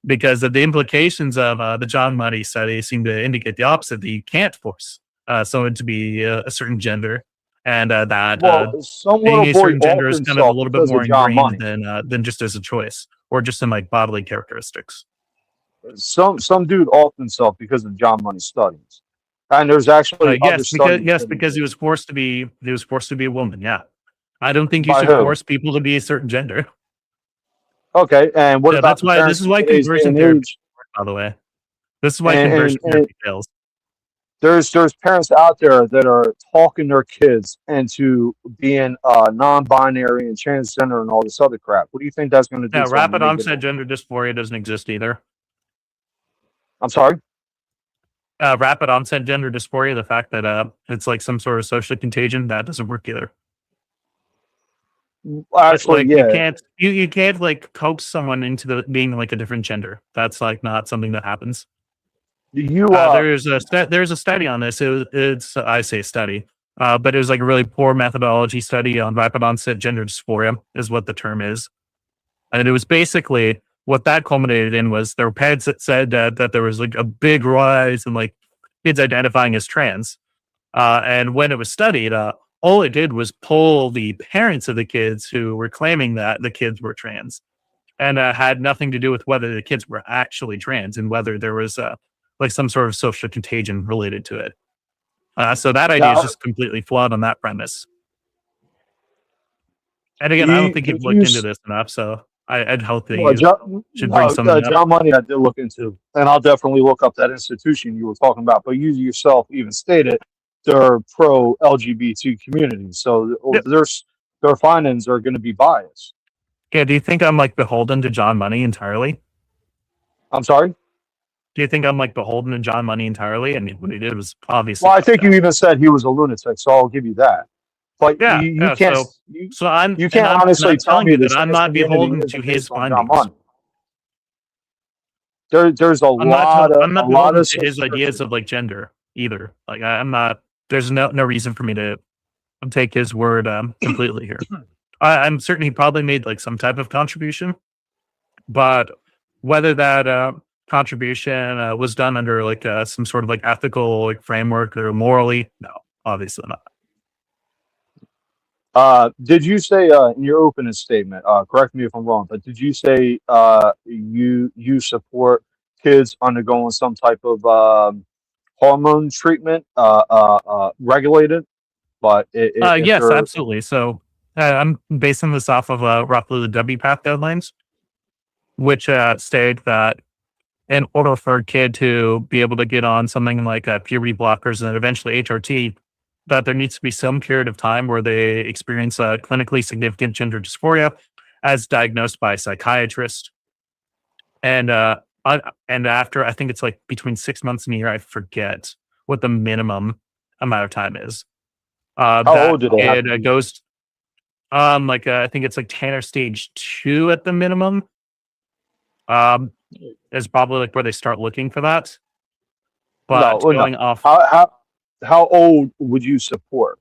because of the implications of the John Money study seem to indicate the opposite that you can't force someone to be a certain gender, and that some being little a boy certain gender offed is kind of a himself little bit because of more John ingrained Money. than just as a choice or just in like bodily characteristics. Some dude offed himself because of John Money studies, and there's actually other studies that he Because did. he was forced to be a woman. Yeah, I don't think you By should who? force people to be a certain gender. Okay, and what Yeah, about that's the why this parents is in why today's day conversion and therapy, age? by the way, this is why And, conversion and, and therapy fails. there's parents out there that are talking their kids into being non-binary and transgender and all this other crap. What do you think that's going to do Yeah, to them rapid when they get onset older? gender dysphoria doesn't exist either. I'm sorry. Rapid onset gender dysphoria, the fact that it's like some sort of social contagion, that doesn't work either. Actually, Like yeah. you can't like coax someone into being like a different gender. That's like not something that happens. You There's a study on this. It's I say study, but it was like a really poor methodology study on rapid onset gender dysphoria is what the term is, and it was basically what that culminated in was there were parents that said that there was like a big rise in like kids identifying as trans, and when it was studied, all it did was pull the parents of the kids who were claiming that the kids were trans, and had nothing to do with whether the kids were actually trans and whether there was like some sort of social contagion related to it. So that idea is now just completely flawed on that premise. And again, I don't you think you've did you looked into s- this enough, so I'd hope that well, you should bring something up. John Money I did look into, and I'll definitely look up that institution you were talking about. But you yourself even stated they're pro LGBT community, so Yep. their findings are going to be biased. Yeah. Do you think I'm like beholden to John Money entirely? I'm sorry. Do you think I'm like beholden to John Money entirely? I mean, what he did was obviously Well, I fucked think you up. even said he was a lunatic, so I'll give you that. But Yeah. you Yeah. can't So you can't honestly I'm tell telling me you the that I'm trans not community beholden to isn't his based on John findings. Money. There's I'm a not lot beholden of to his ideas subscription. of like gender either. Like I'm not. There's no reason for me to take his word completely here. I'm certain he probably made like some type of contribution, but whether that contribution was done under like some sort of like ethical like framework or morally, no, obviously not. Did you say in your opening statement? Correct me if I'm wrong, but did you say you support kids undergoing some type of hormone treatment, regulated? But if Yes, they're absolutely. So I'm basing this off of roughly the WPATH guidelines, which state that in order for a kid to be able to get on something like puberty blockers and then eventually HRT, that there needs to be some period of time where they experience clinically significant gender dysphoria as diagnosed by a psychiatrist. And and after, I think it's like between 6 months and a year, I forget what the minimum amount of time is. how That old do they have kid to be? goes like I think it's like Tanner stage 2 at the minimum. Um, is probably like where they start looking for that. No, But well, no. going off, How how old would you support?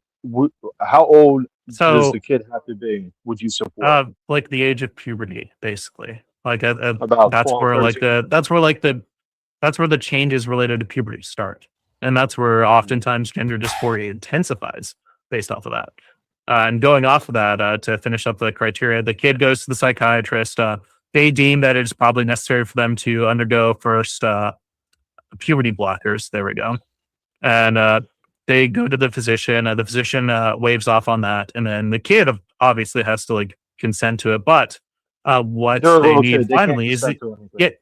How old does the so kid have to be? Would you support? like the age of puberty, basically. Like About 12, 13. that's where the changes related to puberty start, and that's where oftentimes gender dysphoria intensifies based off of that. And going off of that, to finish up the criteria, the kid goes to the psychiatrist. They deem that it's probably necessary for them to undergo first puberty blockers. There we go. And they go to the physician. The physician waves off on that, and then the kid obviously has to like consent to it. But what They're a they little need kid. They can't finally is consent to anything. get.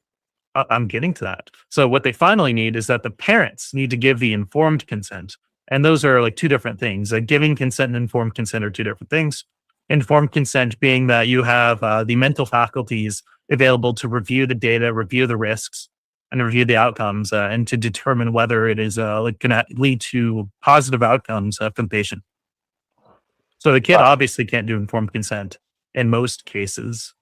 I'm getting to that. So what they finally need is that the parents need to give the informed consent, and those are like two different things. Giving consent and informed consent are two different things. Informed consent being that you have the mental faculties available to review the data, review the risks, and review the outcomes, and to determine whether it is like going to lead to positive outcomes for the patient. So the kid Right. obviously can't do informed consent in most cases.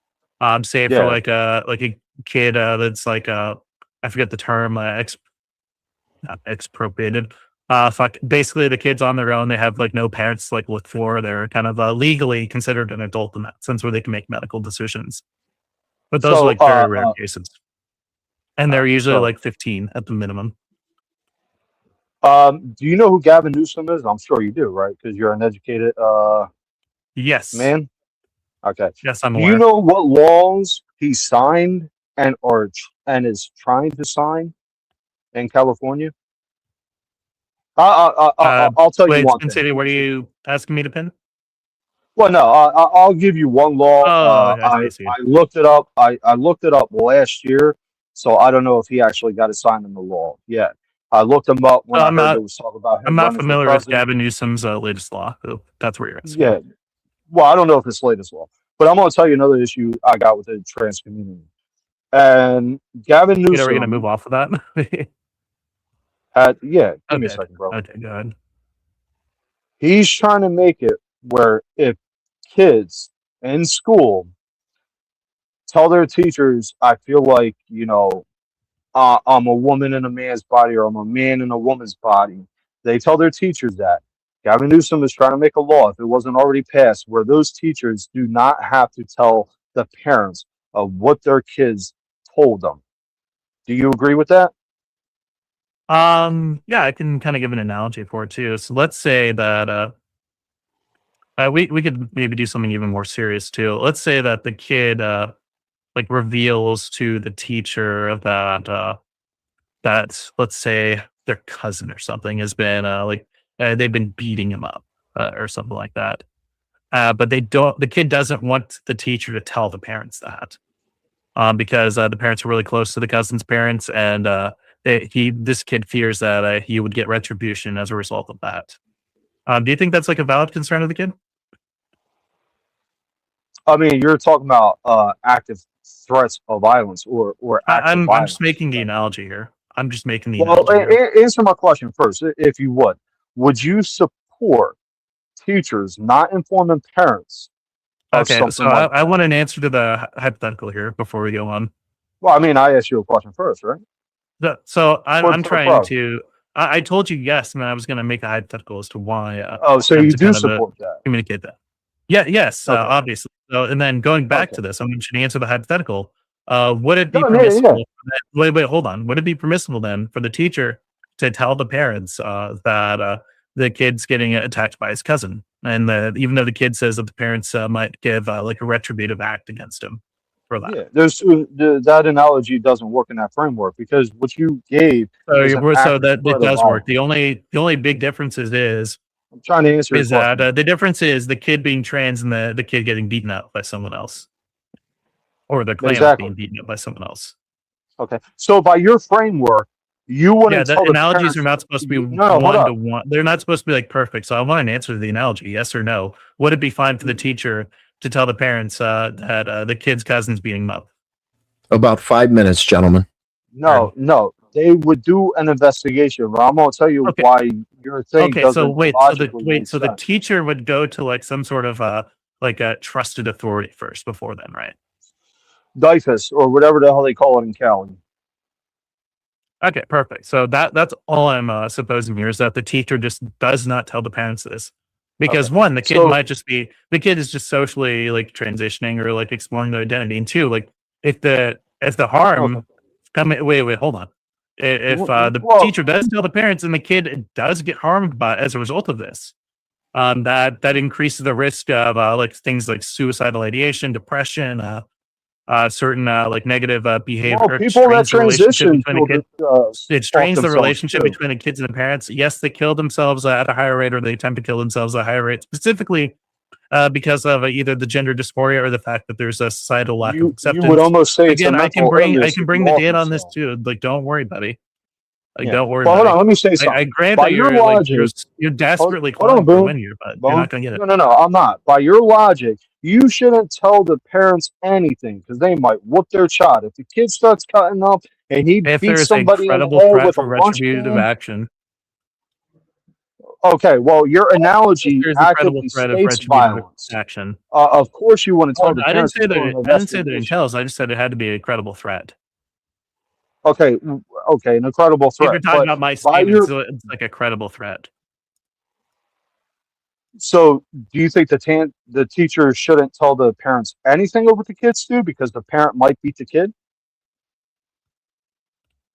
Say for Yeah. like a kid that's like I forget the term, not expropriated. Fuck. Basically, the kid's on their own. They have like no parents to like look for. They're kind of legally considered an adult in that sense, where they can make medical decisions. But those are So like very rare cases, and they're usually so like 15 at the minimum. do you know who Gavin Newsom is? I'm sure you do, right? Because you're an educated Yes, man. Okay. yes, I'm Do you aware. know what laws he signed and is trying to sign in California? I'll tell you Wait, one Spin thing. City, what are you asking me to pin? Well, no, I'll give you one law. Oh, I see. I looked it up. I looked it up last year, so I don't know if he actually got it signed into law yet. I looked him up when So I heard there was talk about I'm him not running for familiar with president. Gavin Newsom's latest law. So that's where you're asking me. Yeah, well, I don't know if it's latest law, but I'm going to tell you another issue I got with the trans community. And Gavin You know, we're gonna move Newsom off of that. had, yeah, give me a Okay. second, bro. Okay, go ahead. He's trying to make it where if kids in school tell their teachers, I feel like, I'm a woman in a man's body, or I'm a man in a woman's body. They tell their teachers that. Gavin Newsom is trying to make a law, if it wasn't already passed, where those teachers do not have to tell the parents of what their kids told them. Do you agree with that? Yeah, I can kind of give an analogy for it too. So let's say that we could maybe do something even more serious too. Let's say that the kid like reveals to the teacher that that, let's say, their cousin or something has been they've been beating him up or something like that. But the kid doesn't want the teacher to tell the parents that because the parents are really close to the cousin's parents, and this kid fears that he would get retribution as a result of that. Do you think that's like a valid concern of the kid? I mean, you're talking about active threats of violence, or acts of I'm violence. just making the analogy here. I'm just making the Well, analogy here. answer my question first, if you would. Would you support teachers not informing parents of Okay, so something like I that? want an answer to the hypothetical here before we go on. Well, I mean, I asked you a question first, right? So For I'm the trying pro. to. I told you yes, and I was going to make a hypothetical as to why. Oh, so and you to do kind of support that? communicate that. Yeah, yes, Okay. obviously. So, and then going back Okay. to this, I'm going to answer the hypothetical. Would it be No, yeah, permissible? yeah. Wait, hold on. Would it be permissible then for the teacher to tell the parents that the kid's getting attacked by his cousin, and even though the kid says that the parents might give like a retributive act against him for that? Yeah, that analogy doesn't work in that framework, because what you gave So, is an so active that threat it of does work. violence. The only big difference is I'm trying to answer your that question. the difference is the kid being trans and the kid getting beaten up by someone else, or the clan is Exactly. being beaten up by someone else. Okay. So by your framework, you Yeah, wouldn't the tell the analogies parents. are not supposed to be No, hold one to up. one. They're not supposed to be like perfect. So I want an answer to the analogy, yes or no. Would it be fine for the teacher to tell the parents that the kid's cousin's beating him up? About 5 minutes, gentlemen. No. They would do an investigation, but I'm gonna tell you Okay. why your thing Okay, doesn't so logically make so the sense. teacher would go to like some sort of like a trusted authority first before then, right? DIFUS, or whatever the hell they call it in Cali. Okay, perfect. So that's all I'm supposing here is that the teacher just does not tell the parents this. Because Okay. one, the kid So might just be the kid is just socially like transitioning or like exploring their identity. And two, like if the okay. harm wait, hold on. If the Well, teacher does tell the parents and the kid does get harmed by as a result of this, that increases the risk of like things like suicidal ideation, depression, certain like negative behavior. It people that strains the relationship transition between a kid. It off strains the themselves relationship too. between the kids and the parents. Yes, they kill themselves at a higher rate, or they attempt to kill themselves at a higher rate, specifically because of either the gender dysphoria or the fact that there's a societal lack of You would acceptance. almost say it's a Again, I mental can illness bring to the off data on this themselves. too. Like, don't worry, buddy. Like, Yeah. don't worry, Well, hold on. buddy. Let me say I something. grant By that your you're like logic, you're desperately hold on, clawing for a Boone. win here, but you're not gonna get it. No, I'm not. By your logic, you shouldn't tell the parents anything, because they might whoop their child. If the kid starts cutting up and he If beats there's a somebody in the credible head threat with a for lunch retributive can, action, okay, well, your if analogy there's a credible actively threat of states retributive violence. action. Of course, you want to Well, tell the parents to do an I didn't say that it investigation. entails. I just said it had to be a credible threat. Okay, an incredible If you're threat. talking But about my by statement, your so it's like a credible threat. So, do you think the teacher shouldn't tell the parents anything of what the kids do, because the parent might beat the kid?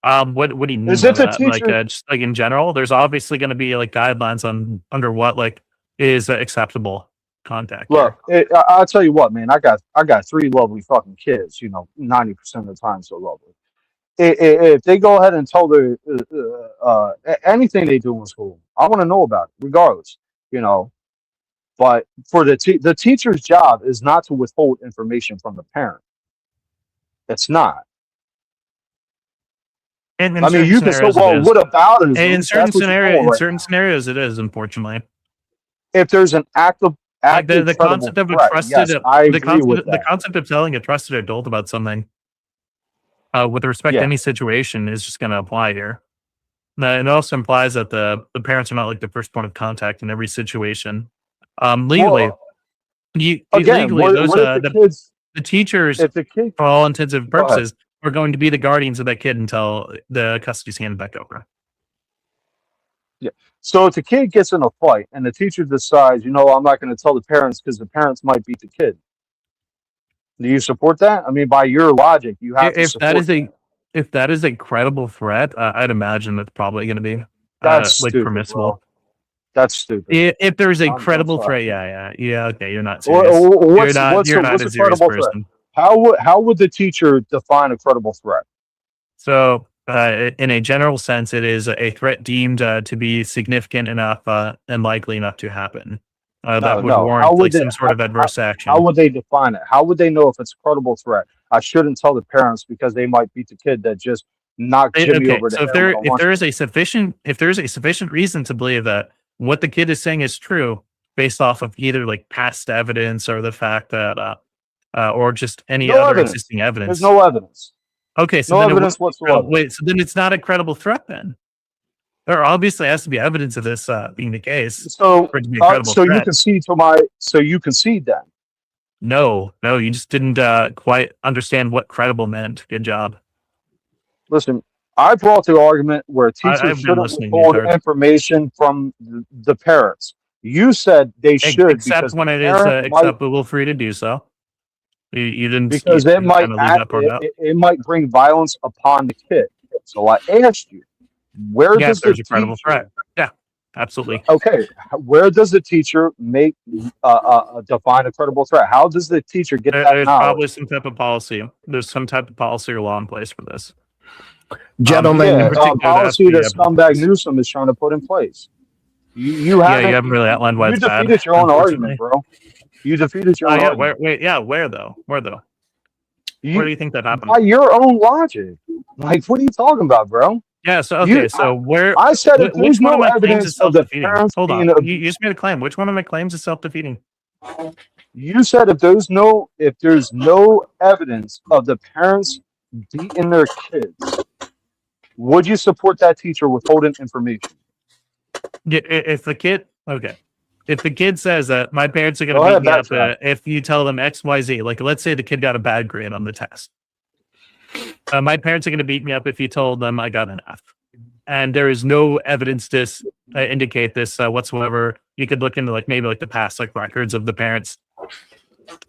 What do you mean Is by it the that? Like, teacher? just like in general, there's obviously going to be like guidelines on under what like is acceptable contact here. Look, I'll tell you what, man. I got three lovely fucking kids. 90% of the time, so lovely. If they go ahead and tell their anything they do in school, I want to know about it, regardless. You know, but for the teacher's job is not to withhold information from the parent. It's not. And in I mean, certain you can say, scenarios, it well, is. what about it? And in That's what you're doing in right certain now. scenarios, it is. Unfortunately, If there's an like active the credible concept of a threat, trusted yes, I agree with the that. concept of telling a trusted adult about something with respect to Yeah. any situation is just going to apply here. Now, it also implies that the parents are not like the first point of contact in every situation. Legally, Well, Again, Legally, those what if the kids, the teachers, if the kid, for all intents and go ahead. purposes, are going to be the guardians of that kid until the custody's handed back over. Yeah. So if the kid gets in a fight and the teacher decides, I'm not going to tell the parents because the parents might beat the kid. Do you support that? I mean, by your logic, you have to If support that. if that is a credible threat, I'd imagine that's probably going to be That's like stupid, permissible. bro. That's stupid. If there's a I'm credible sorry. threat, yeah. Okay, you're not serious. What's You're not what's a a serious credible threat? person. How would the teacher define a credible threat? So, in a general sense, it is a threat deemed to be significant enough and likely enough to happen. That would warrant How would like some sort of adverse action. How would they define it? How would they know if it's a credible threat? I shouldn't tell the parents because they might beat the kid that just knocked Jimmy Okay, over the so head. if there is a sufficient reason to believe that what the kid is saying is true, based off of either like past evidence or the fact that or just any No other evidence. existing evidence. There's no evidence. Okay, so No then evidence whatsoever. wait, so then it's not a credible threat then. There obviously has to be evidence of this being the case So, for it to be a credible so you threat. concede then. No, you just didn't quite understand what credible meant. Good job. Listen, I brought the argument where I've teachers been shouldn't listening the withhold entire- information from the parents. You said they should Except because when the it is parent might- acceptable for you to do so. You didn't because you it might kinda leave that part out. it might bring violence upon the kid. So I asked you, where Yeah, does if there's the a credible teacher? threat. Yeah, absolutely. Okay, where does the teacher make define a credible threat? How does the teacher get that There's knowledge? probably some type of policy. There's some type of policy or law in place for this. Gentlemen, Yeah, particular, policy that that's the scumbag evidence. Newsom is trying to put in place. You You haven't. haven't really outlined why You it's bad. defeated your own unfortunately. argument, bro. You defeated your own Yeah, argument. where though? Where do you think that happened? By your own logic. Like, what are you talking about, bro? Yeah, so okay, where I said if which there's one no of my claims evidence is of the self-defeating? parents Hold being on. You just made a claim. Which one of my claims is self-defeating? you said if there's no evidence of the parents beating their kids, would you support that teacher withholding information? Yeah, if the kid says that my parents are going Go to ahead, beat me up backtrack. if you tell them X, Y, Z, like let's say the kid got a bad grade on the test. My parents are going to beat me up if you told them I got an F. And there is no evidence to indicate this whatsoever. You could look into maybe the past records of the parents.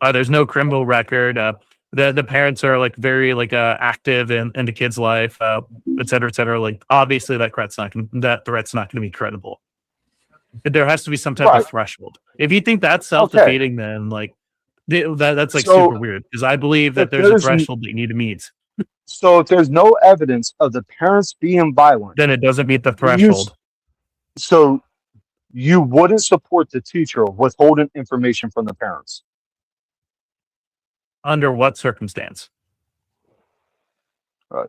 There's no criminal record. The parents are very active in the kid's life, et cetera, et cetera. Like obviously that threat's not going to be credible. There has to be some type of threshold. If you think that's self-defeating, then that's super weird because I believe that there's a threshold that you need to meet. So if there's no evidence of the parents being violent, Then it doesn't meet the threshold. so you wouldn't support the teacher withholding information from the parents. Under what circumstance?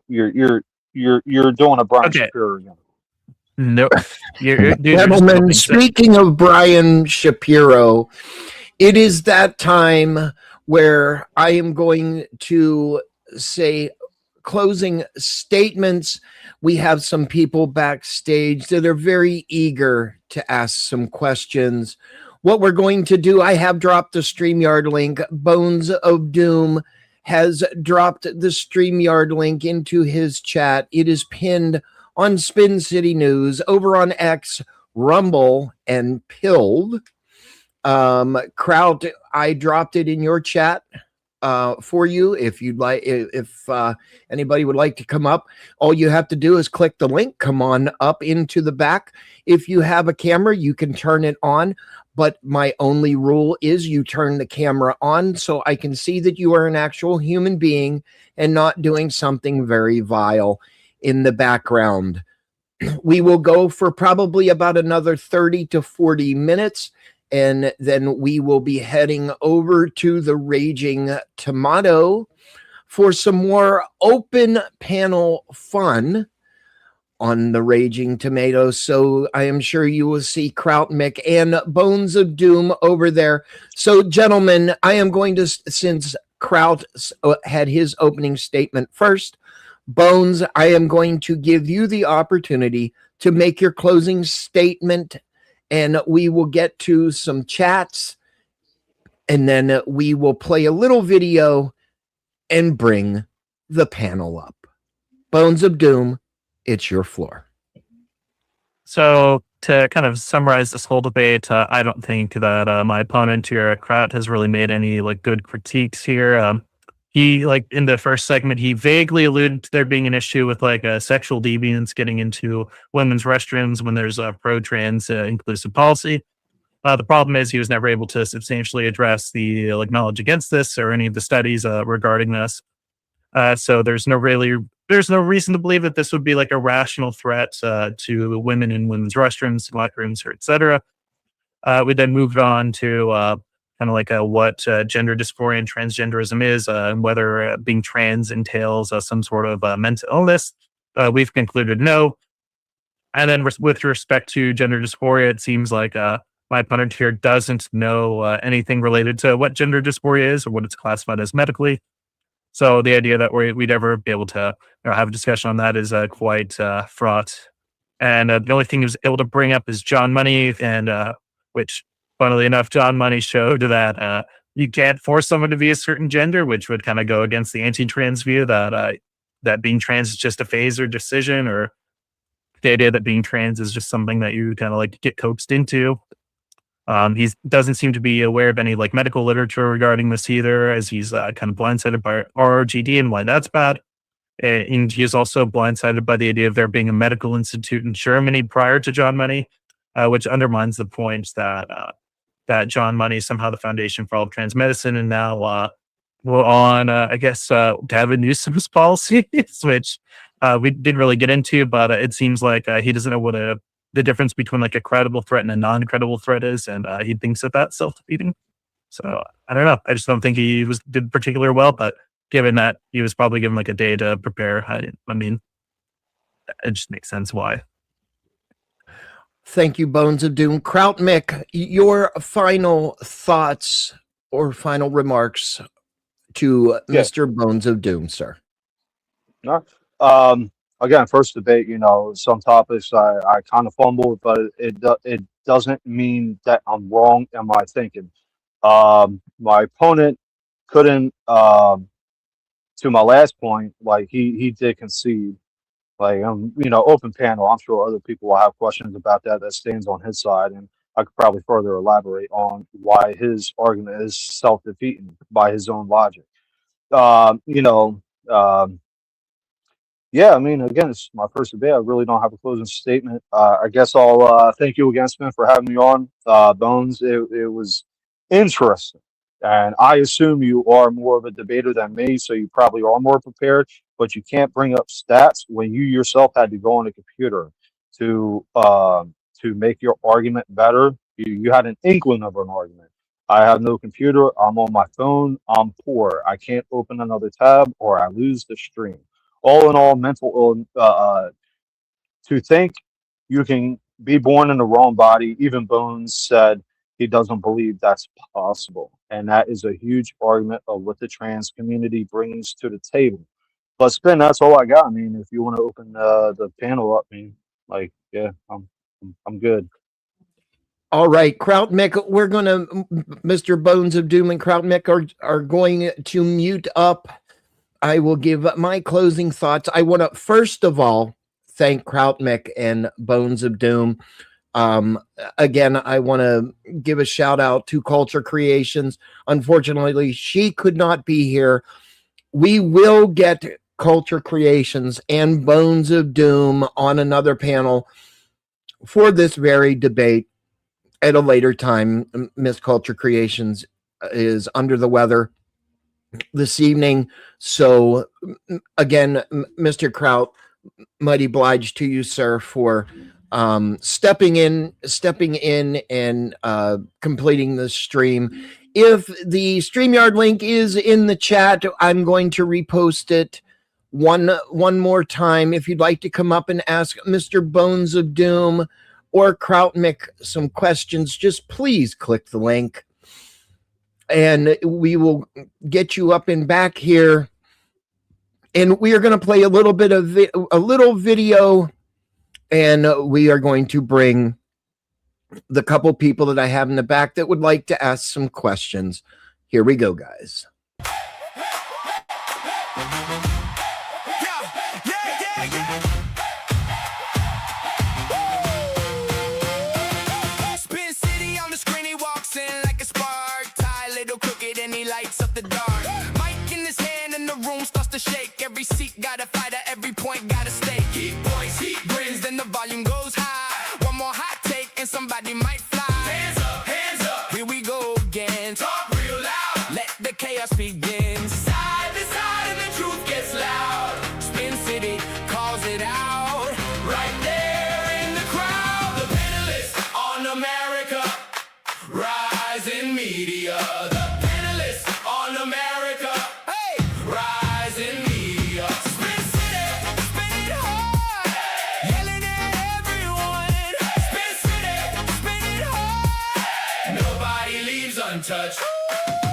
You're doing a Brian Okay. Shapiro again. No, dude, you're just gentlemen, talking sick. speaking of Brian Shapiro, it is that time where I am going to say closing statements. We have some people backstage that are very eager to ask some questions. What we're going to do, I have dropped the StreamYard link. Bones of Doom has dropped the StreamYard link into his chat. It is pinned on Spin City News, over on X, Rumble, and Pilled. Kraut, I dropped it in your chat for you. If you'd like, if anybody would like to come up, all you have to do is click the link, come on up into the back. If you have a camera, you can turn it on. But my only rule is you turn the camera on so I can see that you are an actual human being and not doing something very vile in the background. We will go for probably about another 30 to 40 minutes, and then we will be heading over to the Raging Tomato for some more open panel fun on the Raging Tomato. So I am sure you will see Kraut Mick and Bones of Doom over there. So gentlemen, I am going to, since Kraut had his opening statement first, Bones, I am going to give you the opportunity to make your closing statement, and we will get to some chats and then we will play a little video and bring the panel up. Bones of Doom, it's your floor. So to kind of summarize this whole debate, I don't think that my opponent here, Kraut, has really made any like good critiques here. He, like in the first segment, he vaguely alluded to there being an issue with like sexual deviance getting into women's restrooms when there's a pro-trans inclusive policy. The problem is he was never able to substantially address the like knowledge against this or any of the studies regarding this. So there's no reason to believe that this would be like a rational threat to women in women's restrooms, locker rooms, etc. We then moved on to kind of like what gender dysphoria and transgenderism is, and whether being trans entails some sort of mental illness. We've concluded no. And then with respect to gender dysphoria, it seems like my opponent here doesn't know anything related to what gender dysphoria is or what it's classified as medically. So the idea that we'd ever be able to have a discussion on that is quite fraught. And the only thing he was able to bring up is John Money, and which, funnily enough, John Money showed that you can't force someone to be a certain gender, which would kind of go against the anti-trans view that that being trans is just a phase or decision, or the idea that being trans is just something that you kind of like get coaxed into. He doesn't seem to be aware of any like medical literature regarding this either, as he's kind of blindsided by RRGD and why that's bad. And he is also blindsided by the idea of there being a medical institute in Germany prior to John Money, which undermines the point that that John Money is somehow the foundation for all of trans medicine, and now we're on, I guess, Gavin Newsom's policies, which we didn't really get into, but it seems like he doesn't know what the difference between like a credible threat and a non-credible threat is, and he thinks that that's self-defeating. So I don't know. I just don't think he did particularly well, but given that he was probably given like a day to prepare, I mean, it just makes sense why. Thank you, Bones of Doom. Kraut Mick, your final thoughts or final remarks to Mr. Bones of Doom, sir. No. Again, first debate, some topics I kind of fumbled, but it doesn't mean that I'm wrong in my thinking. My opponent couldn't, to my last point, like he did concede. Like, open panel. I'm sure other people will have questions about that stands on his side, and I could probably further elaborate on why his argument is self-defeating by his own logic. Yeah, I mean, again, it's my first debate. I really don't have a closing statement. I guess I'll thank you again, Smith, for having me on. Bones, it was interesting. And I assume you are more of a debater than me, so you probably are more prepared, but you can't bring up stats when you yourself had to go on a computer to make your argument better. You had an inkling of an argument. I have no computer. I'm on my phone. I'm poor. I can't open another tab or I lose the stream. All in all, to think you can be born in the wrong body. Even Bones said he doesn't believe that's possible. And that is a huge argument of what the trans community brings to the table. But Spin, that's all I got. I mean, if you want to open the panel up, I'm good. All right, Kraut Mick, we're going to, Mr. Bones of Doom and Kraut Mick are going to mute up. I will give my closing thoughts. I want to, first of all, thank Kraut Mick and Bones of Doom. Again, I want to give a shout out to Culture Creations. Unfortunately, she could not be here. We will get Culture Creations and Bones of Doom on another panel for this very debate at a later time. Miss Culture Creations is under the weather this evening. So again, Mr. Kraut, mighty obliged to you, sir, for stepping in and completing the stream. If the StreamYard link is in the chat, I'm going to repost it one more time. If you'd like to come up and ask Mr. Bones of Doom or Kraut Mick some questions, just please click the link and we will get you up and back here. And we are going to play a little bit of a little video, and we are going to bring the couple people that I have in the back that would like to ask some questions. Here we go, guys. Spin City on the screen, he walks in like a spark. Tie little crooked and he lights up the dark. Mic in his hand and the room starts to shake. Every seat got a fighter, every point got a stake. He points, he grins, then the volume goes high. One more hot take and somebody might fly. Hands up, here we go again. Talk real loud, let the chaos begin. Side to side and the truth gets loud. Spin City calls it out. Right there in the crowd, the panelists on America. Rising media, the panelists on America. Hey, rising media. Spin City, spin it hard. Yelling at everyone. Spin City, spin it hard. Nobody leaves untouched.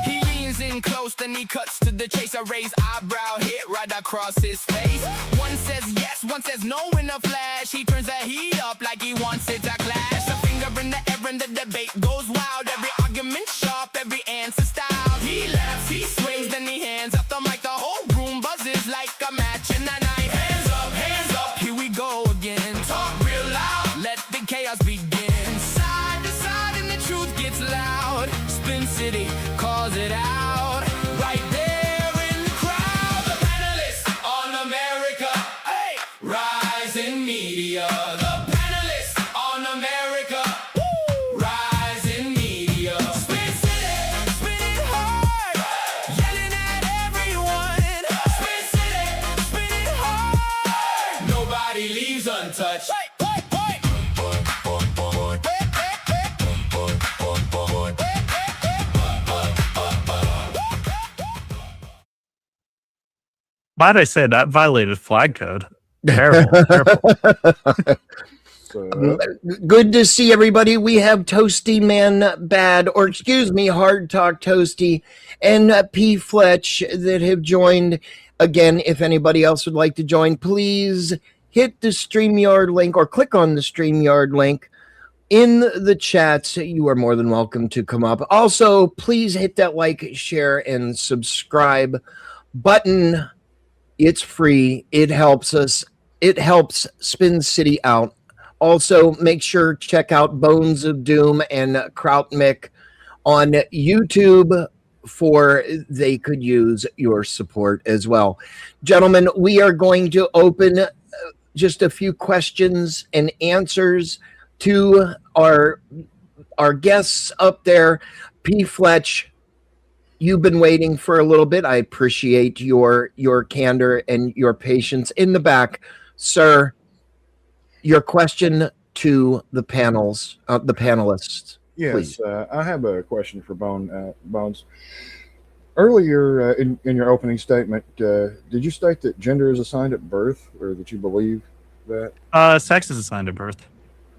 He leans in close, then he cuts to the chase. A raised eyebrow hit right across his face. One says yes, one says no in a flash. He turns the heat up like he wants it to clash. A finger in the air and the debate goes wild. Every argument sharp, every answer style. He laughs, he swings, then he hands up the mic. The whole room buzzes like a match in the night. Hands up, here we go again. Talk real loud, let the chaos begin. Side to side and the truth gets loud. Spin City calls it out. Right there in the crowd, the panelists on America. Hey, rising media. The panelists on America. Rising media. Spin City, spin it hard. Yelling at everyone. Spin City, spin it hard. Nobody leaves untouched. Might I say that violated flag code? Terrible. Terrible. So, Good to see everybody. We have Toasty Man Bad, or excuse me, Hard Talk Toasty, and P Fletch that have joined. Again, if anybody else would like to join, please hit the StreamYard link or click on the StreamYard link in the chats. You are more than welcome to come up. Also, please hit that like, share, and subscribe button. It's free. It helps us. It helps Spin City out. Also, make sure check out Bones of Doom and Krautmik on YouTube for they could use your support as well. Gentlemen, we are going to open just a few questions and answers to our guests up there. P Fletch, you've been waiting for a little bit. I appreciate your candor and your patience in the back, sir. Your question to the panelists. Yes, I have a question for Bones. Earlier in your opening statement, did you state that gender is assigned at birth, or that you believe that? Sex is assigned at birth.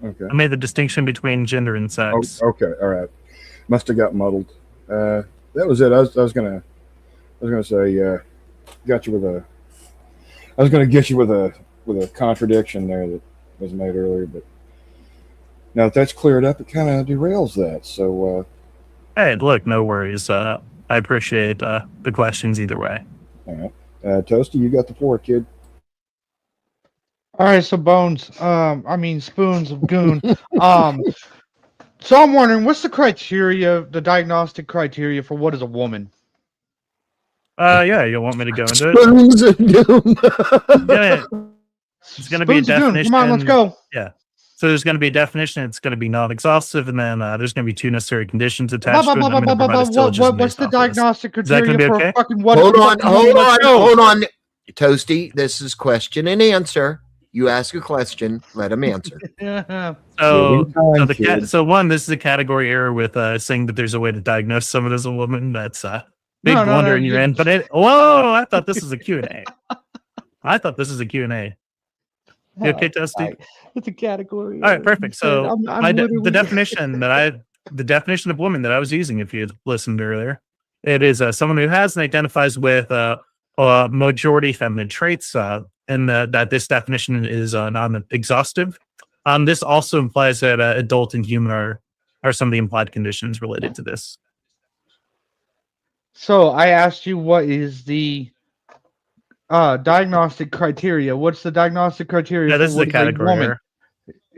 Okay. I made the distinction between gender and sex. Oh, okay. All right. Must have got muddled. That was it. I was gonna say, got you with a. I was gonna get you with a contradiction there that was made earlier, but now that that's cleared up, it kind of derails that. So, Hey, look, no worries. I appreciate the questions either way. all right, Toasty, you got the floor, kid. All right, so Bones, Spoons of Goon. So I'm wondering, what's the diagnostic criteria for what is a woman? Yeah, you want me to go into it? Spoons of Doom. Yeah, it's going to be a Spoons of Goon. definition. Come on, let's go. Yeah. So there's going to be a definition. It's going to be non-exhaustive, and then there's going to be two necessary conditions attached to it. and I'm gonna provide a syllogism What's based the off of this. diagnostic Is that gonna criteria be for okay? fucking what? Hold on. Toasty, this is question and answer. You ask a question, let him answer. Yeah. So one, this is a category error with saying that there's a way to diagnose someone as a woman. That's a big blunder in your end. But whoa, I thought this was a Q&A. I thought this is a Q&A. You okay, Toasty? It's a category. All right, perfect. So the definition literally- definition of woman that I was using, if you had listened earlier, it is someone who has and identifies with majority feminine traits, and that this definition is non-exhaustive. This also implies that adult and human are some of the implied conditions related to this. So I asked you, what is the diagnostic criteria? What's the diagnostic criteria? Yeah, for this is what a category woman? error.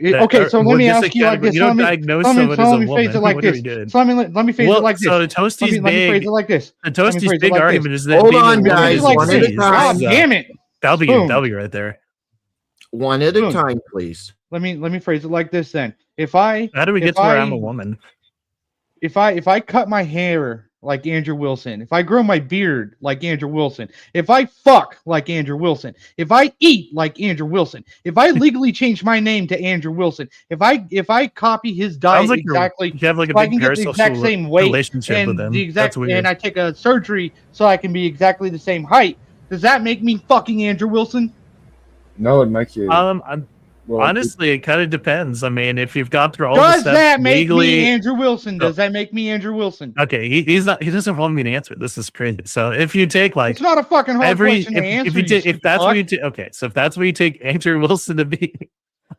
Okay, so let me ask you like this. You don't Let diagnose me someone as a phrase woman. it like What are this. we doing? So let me phrase it like this. So Toasty's Let me phrase big. it like this. The Let me Toasty's phrase it big like this. argument is that Hold being on, a woman guys, is like one at a this. disease. time. God damn it! That'll be Boom. right there. One at a Boom. time, please. Let me phrase it like this then. If I How do we get to where I'm a woman? if I cut my hair like Andrew Wilson, if I grow my beard like Andrew Wilson, if I fuck like Andrew Wilson, if I eat like Andrew Wilson, if I legally change my name to Andrew Wilson, if I copy his diet Sounds like exactly, you have like a so I big can get the exact parasocial same weight relationship with and him. the exact, That's weird. and I take a surgery so I can be exactly the same height, does that make me fucking Andrew Wilson? No, it'd make you. Well, Honestly, it kind of depends. I mean, if you've gone through all the Does steps that make legally, me Andrew Wilson? Does that make me Andrew Wilson? okay, he's not. He doesn't want me to answer. This is crazy. So if you take like It's not a fucking hard question to answer. if you take, if that's what you take, okay. So if that's what you take Andrew Wilson to be,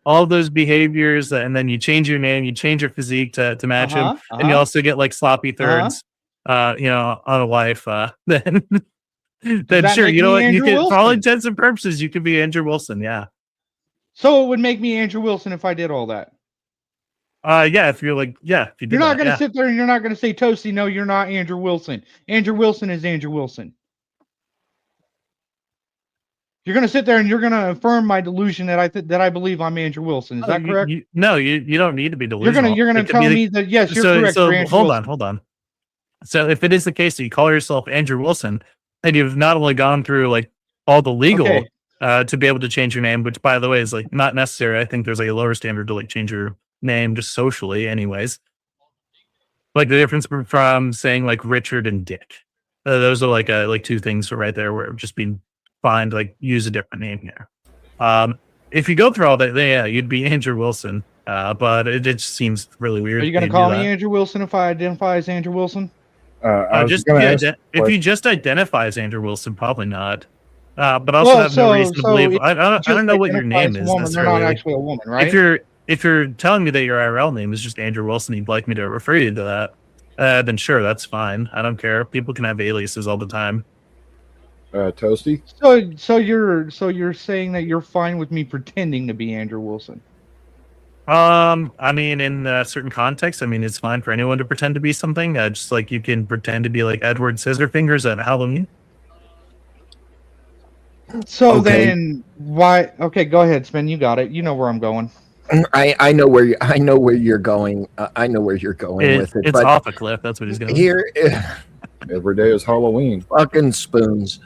all those behaviors, and then you change your name, you change your physique to match him, and you also get like sloppy thirds, on a wife, then sure, you know what, you can, for all intents and purposes, you could be Andrew Wilson, yeah. So it would make me Andrew Wilson if I did all that. Yeah, if you're like, yeah, if you did you're not that, going to sit there and you're not going to say, Toasty, no, you're not Andrew Wilson. Andrew Wilson is Andrew Wilson. You're going to sit there and you're going to affirm my delusion that I believe I'm Andrew Wilson. Is that correct? No, you don't need to be delusional. You're going to tell me that yes, you're correct. So hold on. So if it is the case that you call yourself Andrew Wilson, and you've not only gone through like all the legal to be able to change your name, which by the way is like not necessary. I think there's like a lower standard to like change your name just socially, anyways. Like the difference from saying like Richard and Dick. Those are like two things right there where just being fine to like use a different name here. If you go through all that, yeah, you'd be Andrew Wilson. But it just seems really weird. Are you going to call me Andrew Wilson if I identify as Andrew Wilson? If you just identify as Andrew Wilson, probably not. But also have no reason to believe. I don't know what your name is. They're not actually a woman, right? If you're telling me that your IRL name is just Andrew Wilson, you'd like me to refer you to that, then sure, that's fine. I don't care. People can have aliases all the time. Toasty. So you're saying that you're fine with me pretending to be Andrew Wilson? I mean, in certain contexts, I mean, it's fine for anyone to pretend to be something. Just like you can pretend to be like Edward Scissorfingers at Halloween. So then, why? Okay, go ahead, Sven. You got it. You know where I'm going. I know where you're going. I know where you're going with it. It's off a cliff. That's what he's going. Here, every day is Halloween. Fucking spoons.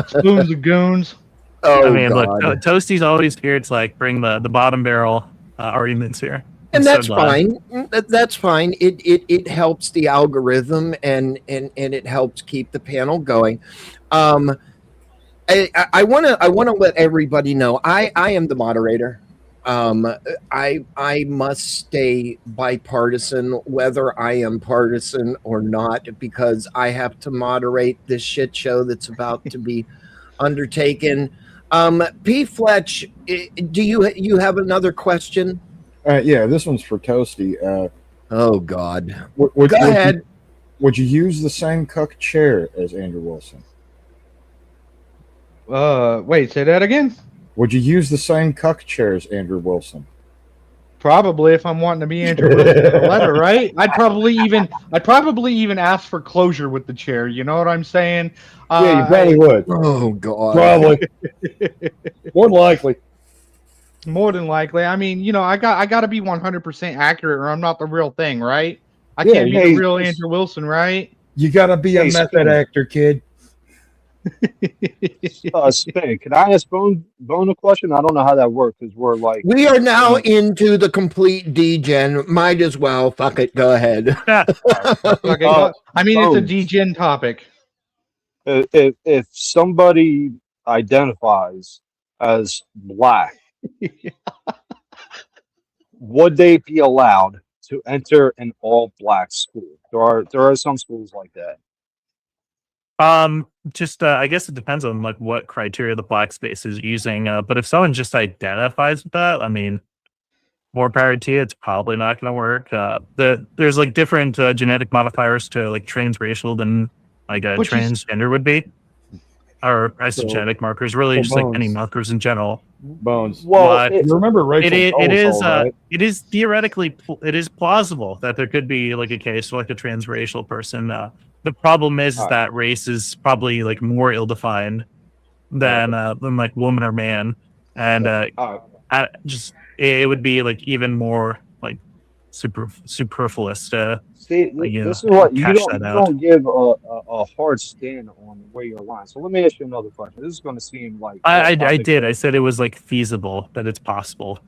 Spoons of goons. Oh, I mean, God. Look, Toasty's always here to like bring the bottom barrel arguments here. And that's fine. That's fine. It helps the algorithm and it helps keep the panel going. I want to let everybody know I am the moderator. I must stay bipartisan, whether I am partisan or not, because I have to moderate this shit show that's about to be undertaken. P. Fletch, do you have another question? Yeah, this one's for Toasty. Oh God. Go ahead. Would you use the same cuck chair as Andrew Wilson? Wait, say that again. Would you use the same cuck chair as Andrew Wilson? Probably, if I'm wanting to be Andrew Wilson in the letter, right? I'd probably even ask for closure with the chair. You know what I'm saying? Yeah, you probably would. Oh God. Probably. More than likely. More than likely. I mean, I got to be 100% accurate, or I'm not the real thing, right? I can't be the real Andrew Wilson, right? You got to be a method actor, kid. Spin, can I ask Bone a question? I don't know how that works because we're like we are now into the complete degen. Might as well. Fuck it. Go ahead. I mean, it's a degen topic. If somebody identifies as black, would they be allowed to enter an all-black school? There are some schools like that. Just I guess it depends on like what criteria the black space is using. But if someone just identifies with that, I mean, more power to you. It's probably not going to work. There's like different genetic modifiers to like transracial than like a Which is- transgender would be, or as So- genetic markers. Really, just like any Bones. markers in general. Bones. Well, But- it's, You remember Rachel It is Dolezal, right? it is theoretically it is plausible that there could be like a case for like a transracial person. The problem is Alright. that race is probably like more ill defined than like woman or man, and it would be like even more like superfluous to see, you this know, is what you cash don't, that you out. don't give a hard stand on where you're lying. So let me ask you another question. This is going to seem like I did. I said it was like feasible that it's possible.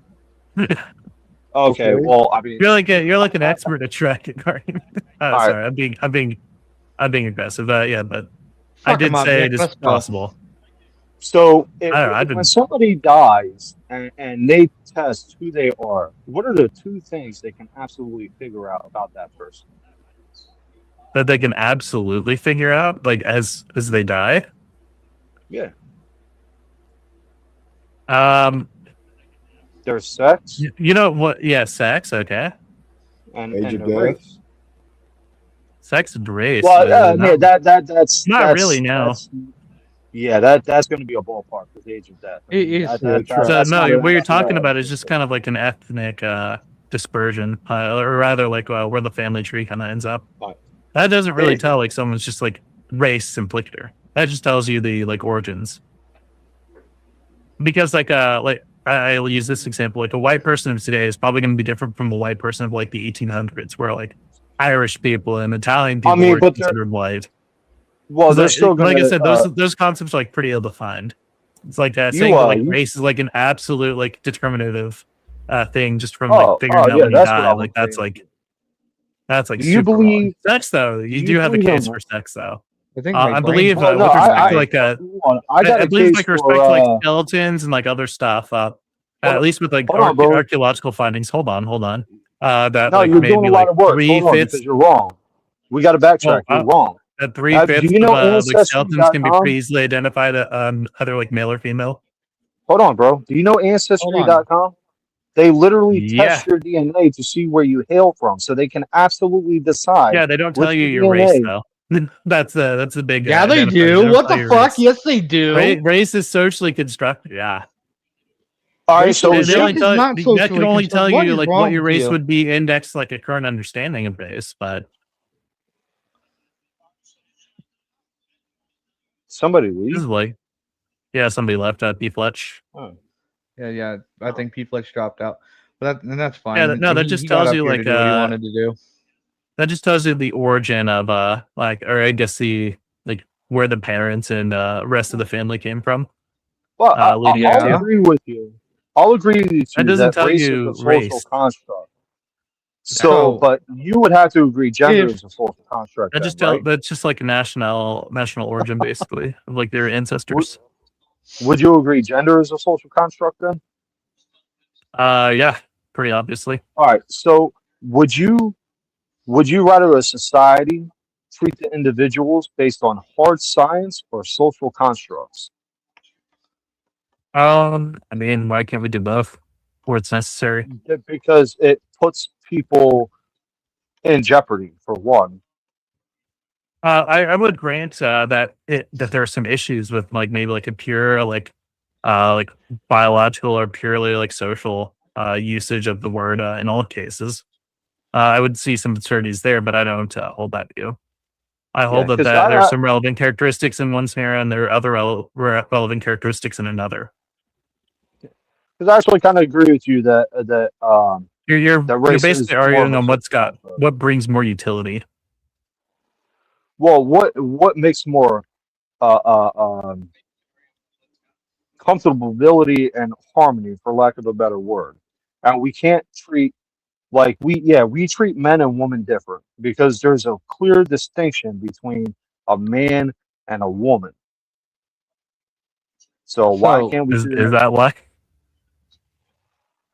Okay, well, I mean, You're like an expert at tracking. Sorry, right. I'm being aggressive. Yeah, but I Fuck did 'em up, say Nick. it is Let's go. possible. so I don't know, I've been- when somebody dies and they test who they are, what are the two things they can absolutely figure out about that person? That they can absolutely figure out, like as they die. Yeah, their sex You know what? Yeah, sex. Okay, and Age of their death. race. sex and race. Well, not- that's not that's, really, no. that's going to be a ballpark with age of death. It is. So that's no, not- what you're that's not- talking about is just kind of like an ethnic dispersion, or rather like where the family tree kind of ends up. Right. That doesn't really Hey. tell like someone's just like race simpliciter. That just tells you the like origins. Because like I'll use this example, like a white person of today is probably going to be different from a white person of like the 1800s, where like Irish people and Italian people mean, were but they're- considered white. Well, they're still going like I said, those concepts are like pretty ill defined. It's like that saying that, like race is like an absolute like determinative thing just from like figuring out when you that's what die. I was Like that's saying. like Do you super wrong. believe- Sex though? You do do you have a believe case in- for sex though. I think I my believe brain- Well, no, with respect I- to like I got I a believe case like for, respect to like skeletons and like other stuff. At least with like hold on, bro. archaeological findings. Hold on. That no, like you're maybe doing a like lot of work. Hold on, 3/5 because you're wrong. We got to backtrack. Well, You're wrong. that do 3/5 you know of like skeletons can be Ancestry.com? pretty easily identified either like male or female. Hold on, bro. Do you know Ancestry.com? They literally test your DNA to see where you hail from, so they can absolutely decide. Yeah, they don't tell What's you the your race DNA? though. That's the big. Yeah, they identifier. do. don't What tell the your fuck? race. Yes, they do. Race is socially constructed. Yeah. All right, so They Race only is tell, not that can socially only constructed. tell What you is like wrong what your with race you? would be indexed like a current understanding of race, but somebody this leave. is like, yeah, somebody left. B Fletch. Yeah. I think P Fletch dropped out, but that's fine. Yeah, no, that He- just he got tells up you, here to like, do what he wanted to do. That just tells you the origin of like, or I guess the like where the parents and rest of the family came from. Well, leading up I'll to. agree with you. I'll agree with you too, That doesn't tell race you is a social race. construct. So, So- but you would have to agree gender If- is a social construct. That then, just tell right? that's just like a national origin basically of like their ancestors. Would you agree gender is a social construct then? Yeah, pretty obviously. All right. So would you rather a society treat the individuals based on hard science or social constructs? I mean, why can't we do both where it's necessary? Because it puts people in jeopardy, for one. I would grant that there are some issues with like maybe like a pure like biological or purely like social usage of the word in all cases. I would see some absurdities there, but I don't hold that view. I hold that 'cause there are some relevant characteristics in one scenario and there are other relevant characteristics in another. Because I actually kind of agree with you that You're That race is basically more arguing of a on social what brings more utility. well, what makes more comfortability and harmony, for lack of a better word. And we can't treat like we treat men and women different because there's a clear distinction between a man and a woman. So why So, can't we Is treat that why?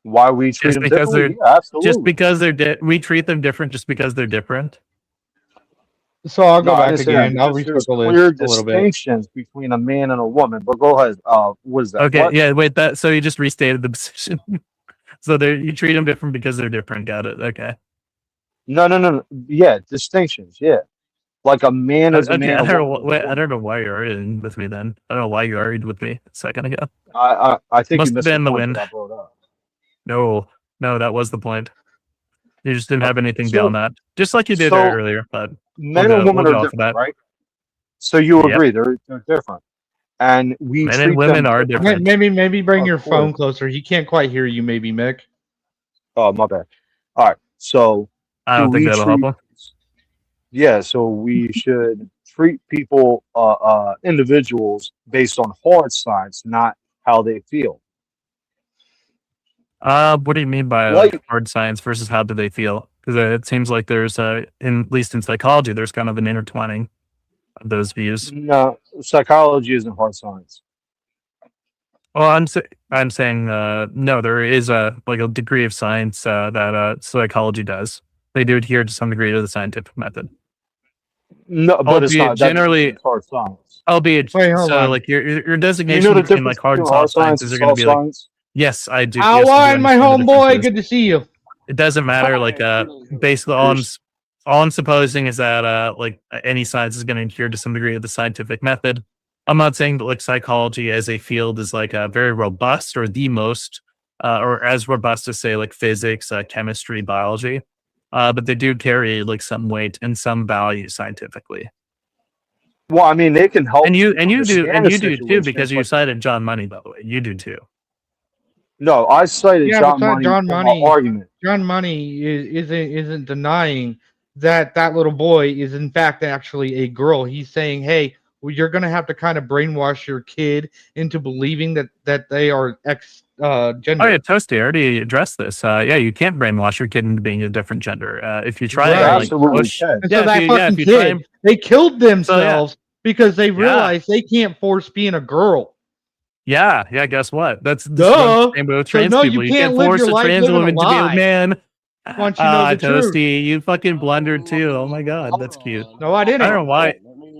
why we treat just them because differently? Yeah, absolutely. Just because we treat them different just because they're different? So I'll go No, I back understand. again. I'll There's restart the clear list a little bit. distinctions between a man and a woman. But go ahead. What is that? Okay, What? yeah, wait. So you just restated the position. So you treat them different because they're different. Got it. Okay. No. Yeah, distinctions. Yeah, like a man is a Okay. man. I A don't know. woman is a Wait, I woman. don't know why you're arguing with me then. I don't know why you argued with me a second ago. I think Must you have missed the been the point wind. that I brought up. No, that was the point. You just didn't have anything So, beyond that, just like you did so earlier. But men we'll and women go are off of different, that. right? So you Yep. agree they're different, and we Men treat and women them are different. different. Maybe bring Of your course. phone closer. He can't quite hear you. Maybe Mick. Oh, my bad. All right. So I do don't think we that'll help treat? him. Yeah. So we should treat people, individuals, based on hard science, not how they feel. What do you mean by Like, hard science versus how do they feel? Because it seems like there's, at least in psychology, there's kind of an intertwining of those views. no, psychology isn't hard science. Well, I'm saying no. There is a degree of science that psychology does. They do adhere to some degree to the scientific method, No, but it's albeit not. That doesn't mean generally, it's hard science. albeit Wait, hold so on. like your You know designation the between difference like hard and between hard soft science sciences and are going to soft be like, science? yes, I do. How Yes, I do on, my understand the homeboy? differences. Good to see you. It doesn't matter. Like basically, all I'm supposing is that like any science is going to adhere to some degree of the scientific method. I'm not saying that like psychology as a field is like very robust or the most or as robust as say like physics, chemistry, biology, but they do carry like some weight and some value scientifically. Well, I mean, they can help. And you do understand the too situation, because you but cited John Money, by the way. You do too. no, I cited Yeah, John but Money John for Money- my argument. John Money isn't denying that little boy is in fact actually a girl. He's saying, hey, well, you're gonna have to kind of brainwash your kid into believing that they are gender. Oh yeah, Toasty, I already addressed this. Yeah, you can't brainwash your kid into being a different gender. If you try Right. to like Absolutely push, can. And yeah, so if that you- yeah, fucking if you try kid, and- they killed themselves because they Yeah. realized they can't force being a girl. yeah, guess what? That's the Duh. same with So trans no, people. you You can't can't live force your a life trans living a woman to be a lie. man. Once you know the truth. Toasty, you fucking blundered too. Oh my god, that's cute. No, I didn't. I don't know why.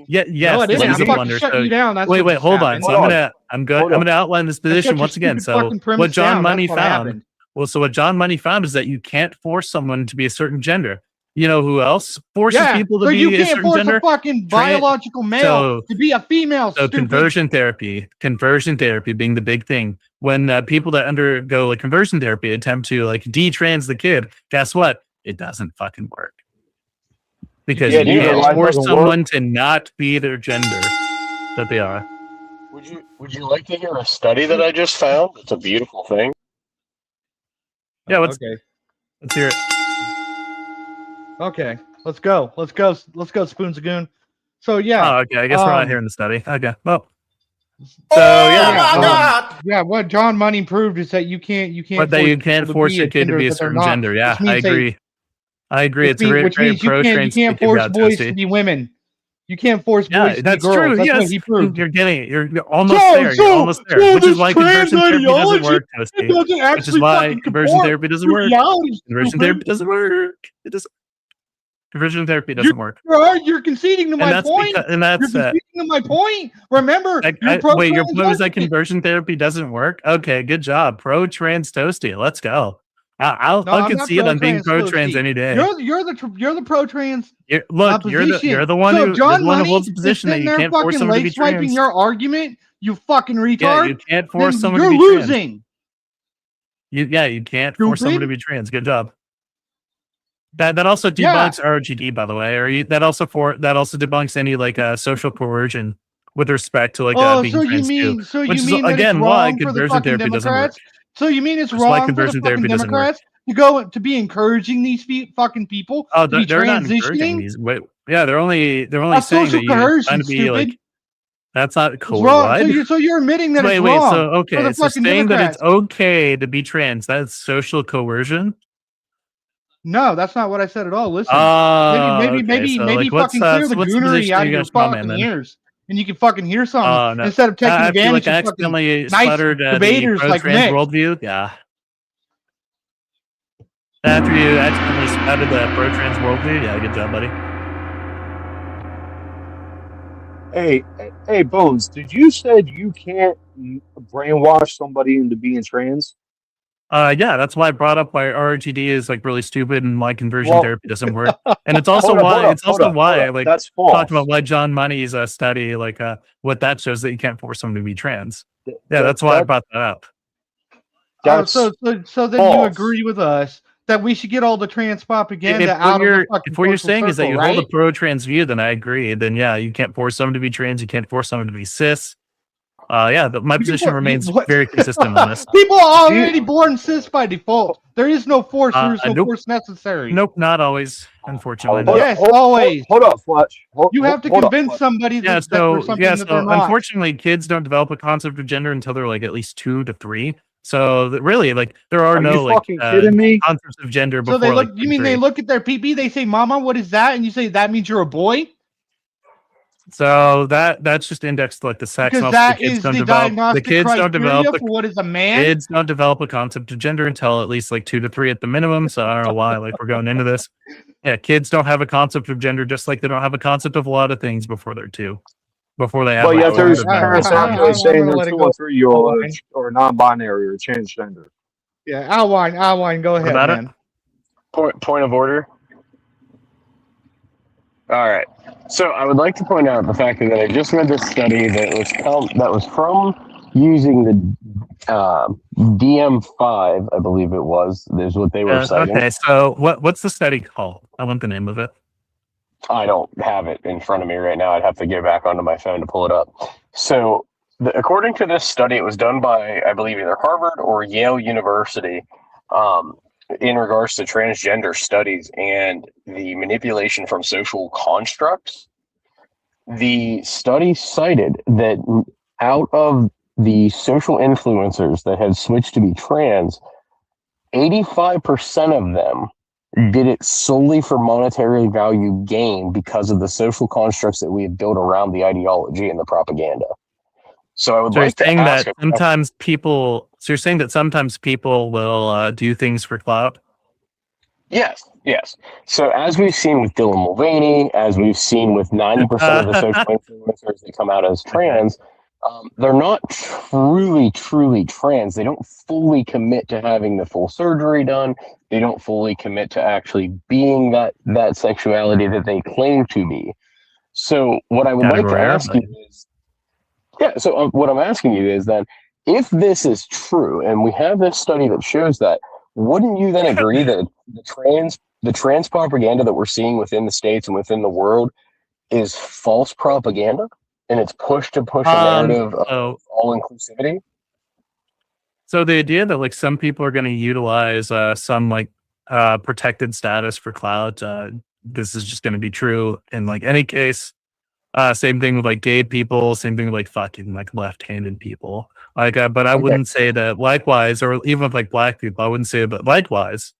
Yeah, yes, no, I this didn't. is I'm a fucking blunder. shutting So, you down. That's wait, what just hold on. happened. So Hold on. I'm Hold going on. to outline this I shut position your once again. stupid So fucking premise what John down. Money That's what found. happened. Well, so what John Money found is that you can't force someone to be a certain gender. You know who else forces Yeah, people to so be you a can't certain force gender? a fucking biological male to be a female. So Stupid. conversion therapy being the big thing. When people that undergo like conversion therapy attempt to like detrans the kid, guess what? It doesn't fucking work. Because Yeah, you neither can't line force doesn't work. someone to not be their gender that they are. Would you like to hear a study that I just found? It's a beautiful thing. Yeah, let's Okay. hear it. Okay. Let's go. Let's go, Spoon Zagoon. So yeah. Oh, okay. I guess we're not um, hearing the study. Okay. Well. So yeah. Yeah, what John Money proved is that you can't But that you force can't people force your kid to be a that they're certain not, gender. Yeah, which means I agree. I agree. It's which very means you pro-trans. can't force boys to be women. You can't force boys Yeah, to that's be girls. true. That's Yes, what he proved. you're getting it. You're almost So- there. so- You're almost there. so Which is this why conversion trans therapy doesn't ideology, work, It Toasty. doesn't Which actually is why fucking conversion conform therapy doesn't to work. reality, Conversion stupid. therapy doesn't work. It doesn't. Conversion therapy doesn't work. You're conceding to And my that's point. because, and You're that's conceding to my point. Remember, wait, you're your pro-trans point was that lesbian. conversion therapy doesn't work. Okay, good job, pro-trans Toasty. Let's go. I'll No, I'm not concede on being pro-trans, pro-trans Toasty. any day. You're the pro-trans. Look, you're the one so who John you're the one who Money holds the is position that sitting you there can't force fucking someone to be leg swiping trans. your argument. You fucking retard. Yeah, you can't force then someone you're to be trans. losing. You can't force someone to be trans. Good job. That also debunks RGD, by the way, or that also debunks any like social coercion with respect to like being so trans you mean too. so Which you is, mean that again, it's why wrong for the conversion fucking therapy doesn't work. Democrats? So you mean it's That's why wrong for the conversion fucking therapy doesn't work. Democrats to go to be encouraging these fucking people Oh, to be they're not encouraging transitioning? these. Wait, yeah, they're only That's saying social that you're coercion, trying to be stupid. like. That's not It's cool. wrong. So you're admitting that Wait, it's wait. wrong. So for okay, the so fucking saying that it's Democrats. okay to be trans, that's social coercion. No, that's not what I said at all. Listen, maybe so, like, what's, fucking clear so the what's the goonery position out you of your guys come in fucking then? ears, and you can fucking hear something Oh, no. instead of taking I feel advantage like I of fucking accidentally nice sputtered the debaters like pro-trans Nick. worldview. Yeah. After you accidentally sputtered the pro-trans worldview, yeah, good job, buddy. Hey, Bones, did you said you can't brainwash somebody into being trans? Yeah, that's why I brought up why RGD is like really stupid and why conversion Well, therapy doesn't work. And it's also hold up, why hold up. I like That's talked false. about why John Money's study, like what that shows that you can't force someone to be trans. Yeah, That- that's why I that- brought that up. That's so then false. you agree with us that we should get all the trans propaganda out of the fucking If what you're social saying is that circle, you right? hold a pro-trans view, then I agree. Then yeah, you can't force someone to be trans. You can't force someone to be cis. Yeah, my position remains very consistent on this. People are already born cis by default. There is no force. There is no Nope. force necessary. Nope, not always. Unfortunately, Hold not. Yes, up, always. Hold up, Fletch. You have to hold up, convince Fletch. somebody Yeah, that there's something that they're not. unfortunately, kids don't develop a concept of gender until they're like at least 2 to 3. So really, like there are Are no you like fucking kidding me? concepts of gender before. So they look. like, You mean they 3. look at their pee-pee? They say, "Mama, what is that?" And you say, "That means you're a boy." So that's just indexed to like the sex. Because and also that the kids is don't the develop. The diagnostic kids don't criteria develop. for what is a man. Kids don't develop a concept of gender until at least like 2 to 3 at the minimum. So I don't know why like we're going into this. Yeah, kids don't have a concept of gender, just like they don't have a concept of a lot of things before they're 2. Before they have. But like, yet there's a concept of parents gender. out there saying I'm gonna they're let it 2 go. or 3 year olds or non-binary or transgender. Yeah, Alwine, go ahead, about it? man. Point of order. All right. So I would like to point out the fact that I just read this study that was from using the DM5, I believe it was. There's what they were citing. Okay, so what's the study called? I want the name of it. I don't have it in front of me right now. I'd have to get back onto my phone to pull it up. So, according to this study, it was done by, I believe, either Harvard or Yale University in regards to transgender studies and the manipulation from social constructs. The study cited that out of the social influencers that had switched to be trans, 85% of them did it solely for monetary value gain because of the social constructs that we have built around the ideology and the propaganda. So I would like to ask. You're saying that sometimes people will do things for clout? Yes. So as we've seen with Dylan Mulvaney, as we've seen with 90% of the social influencers that come out as trans, they're not truly trans. They don't fully commit to having the full surgery done. They don't fully commit to actually being that sexuality that they claim to be. So what I would like to ask you is, what I'm asking you is then, if this is true and we have this study that shows that, wouldn't you then agree that the trans propaganda that we're seeing within the States and within the world is false propaganda? And it's push a narrative of all inclusivity. So the idea that like some people are going to utilize some like protected status for clout, this is just going to be true in like any case. Same thing with like gay people. Same thing with like fucking like left-handed people. Like, but I wouldn't say that likewise, or even with like black people, I wouldn't say but likewise.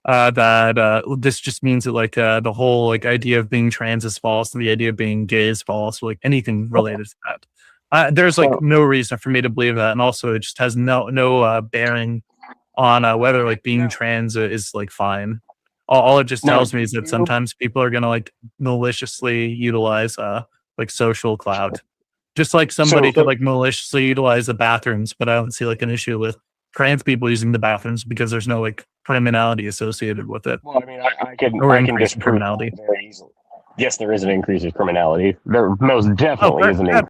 That this just means that like the whole like idea of being trans is false, and the idea of being gay is false, like anything related to that. There's like no reason for me to believe that, and also it just has no bearing on whether like being trans is like fine. All it just tells me is that sometimes people are gonna like maliciously utilize like social clout, just like somebody could like maliciously utilize the bathrooms, but I don't see like an issue with trans people using the bathrooms because there's no like criminality associated with it. Well, I mean, I can disprove criminality very easily. Yes, there is an increase in criminality. There most definitely is an increase.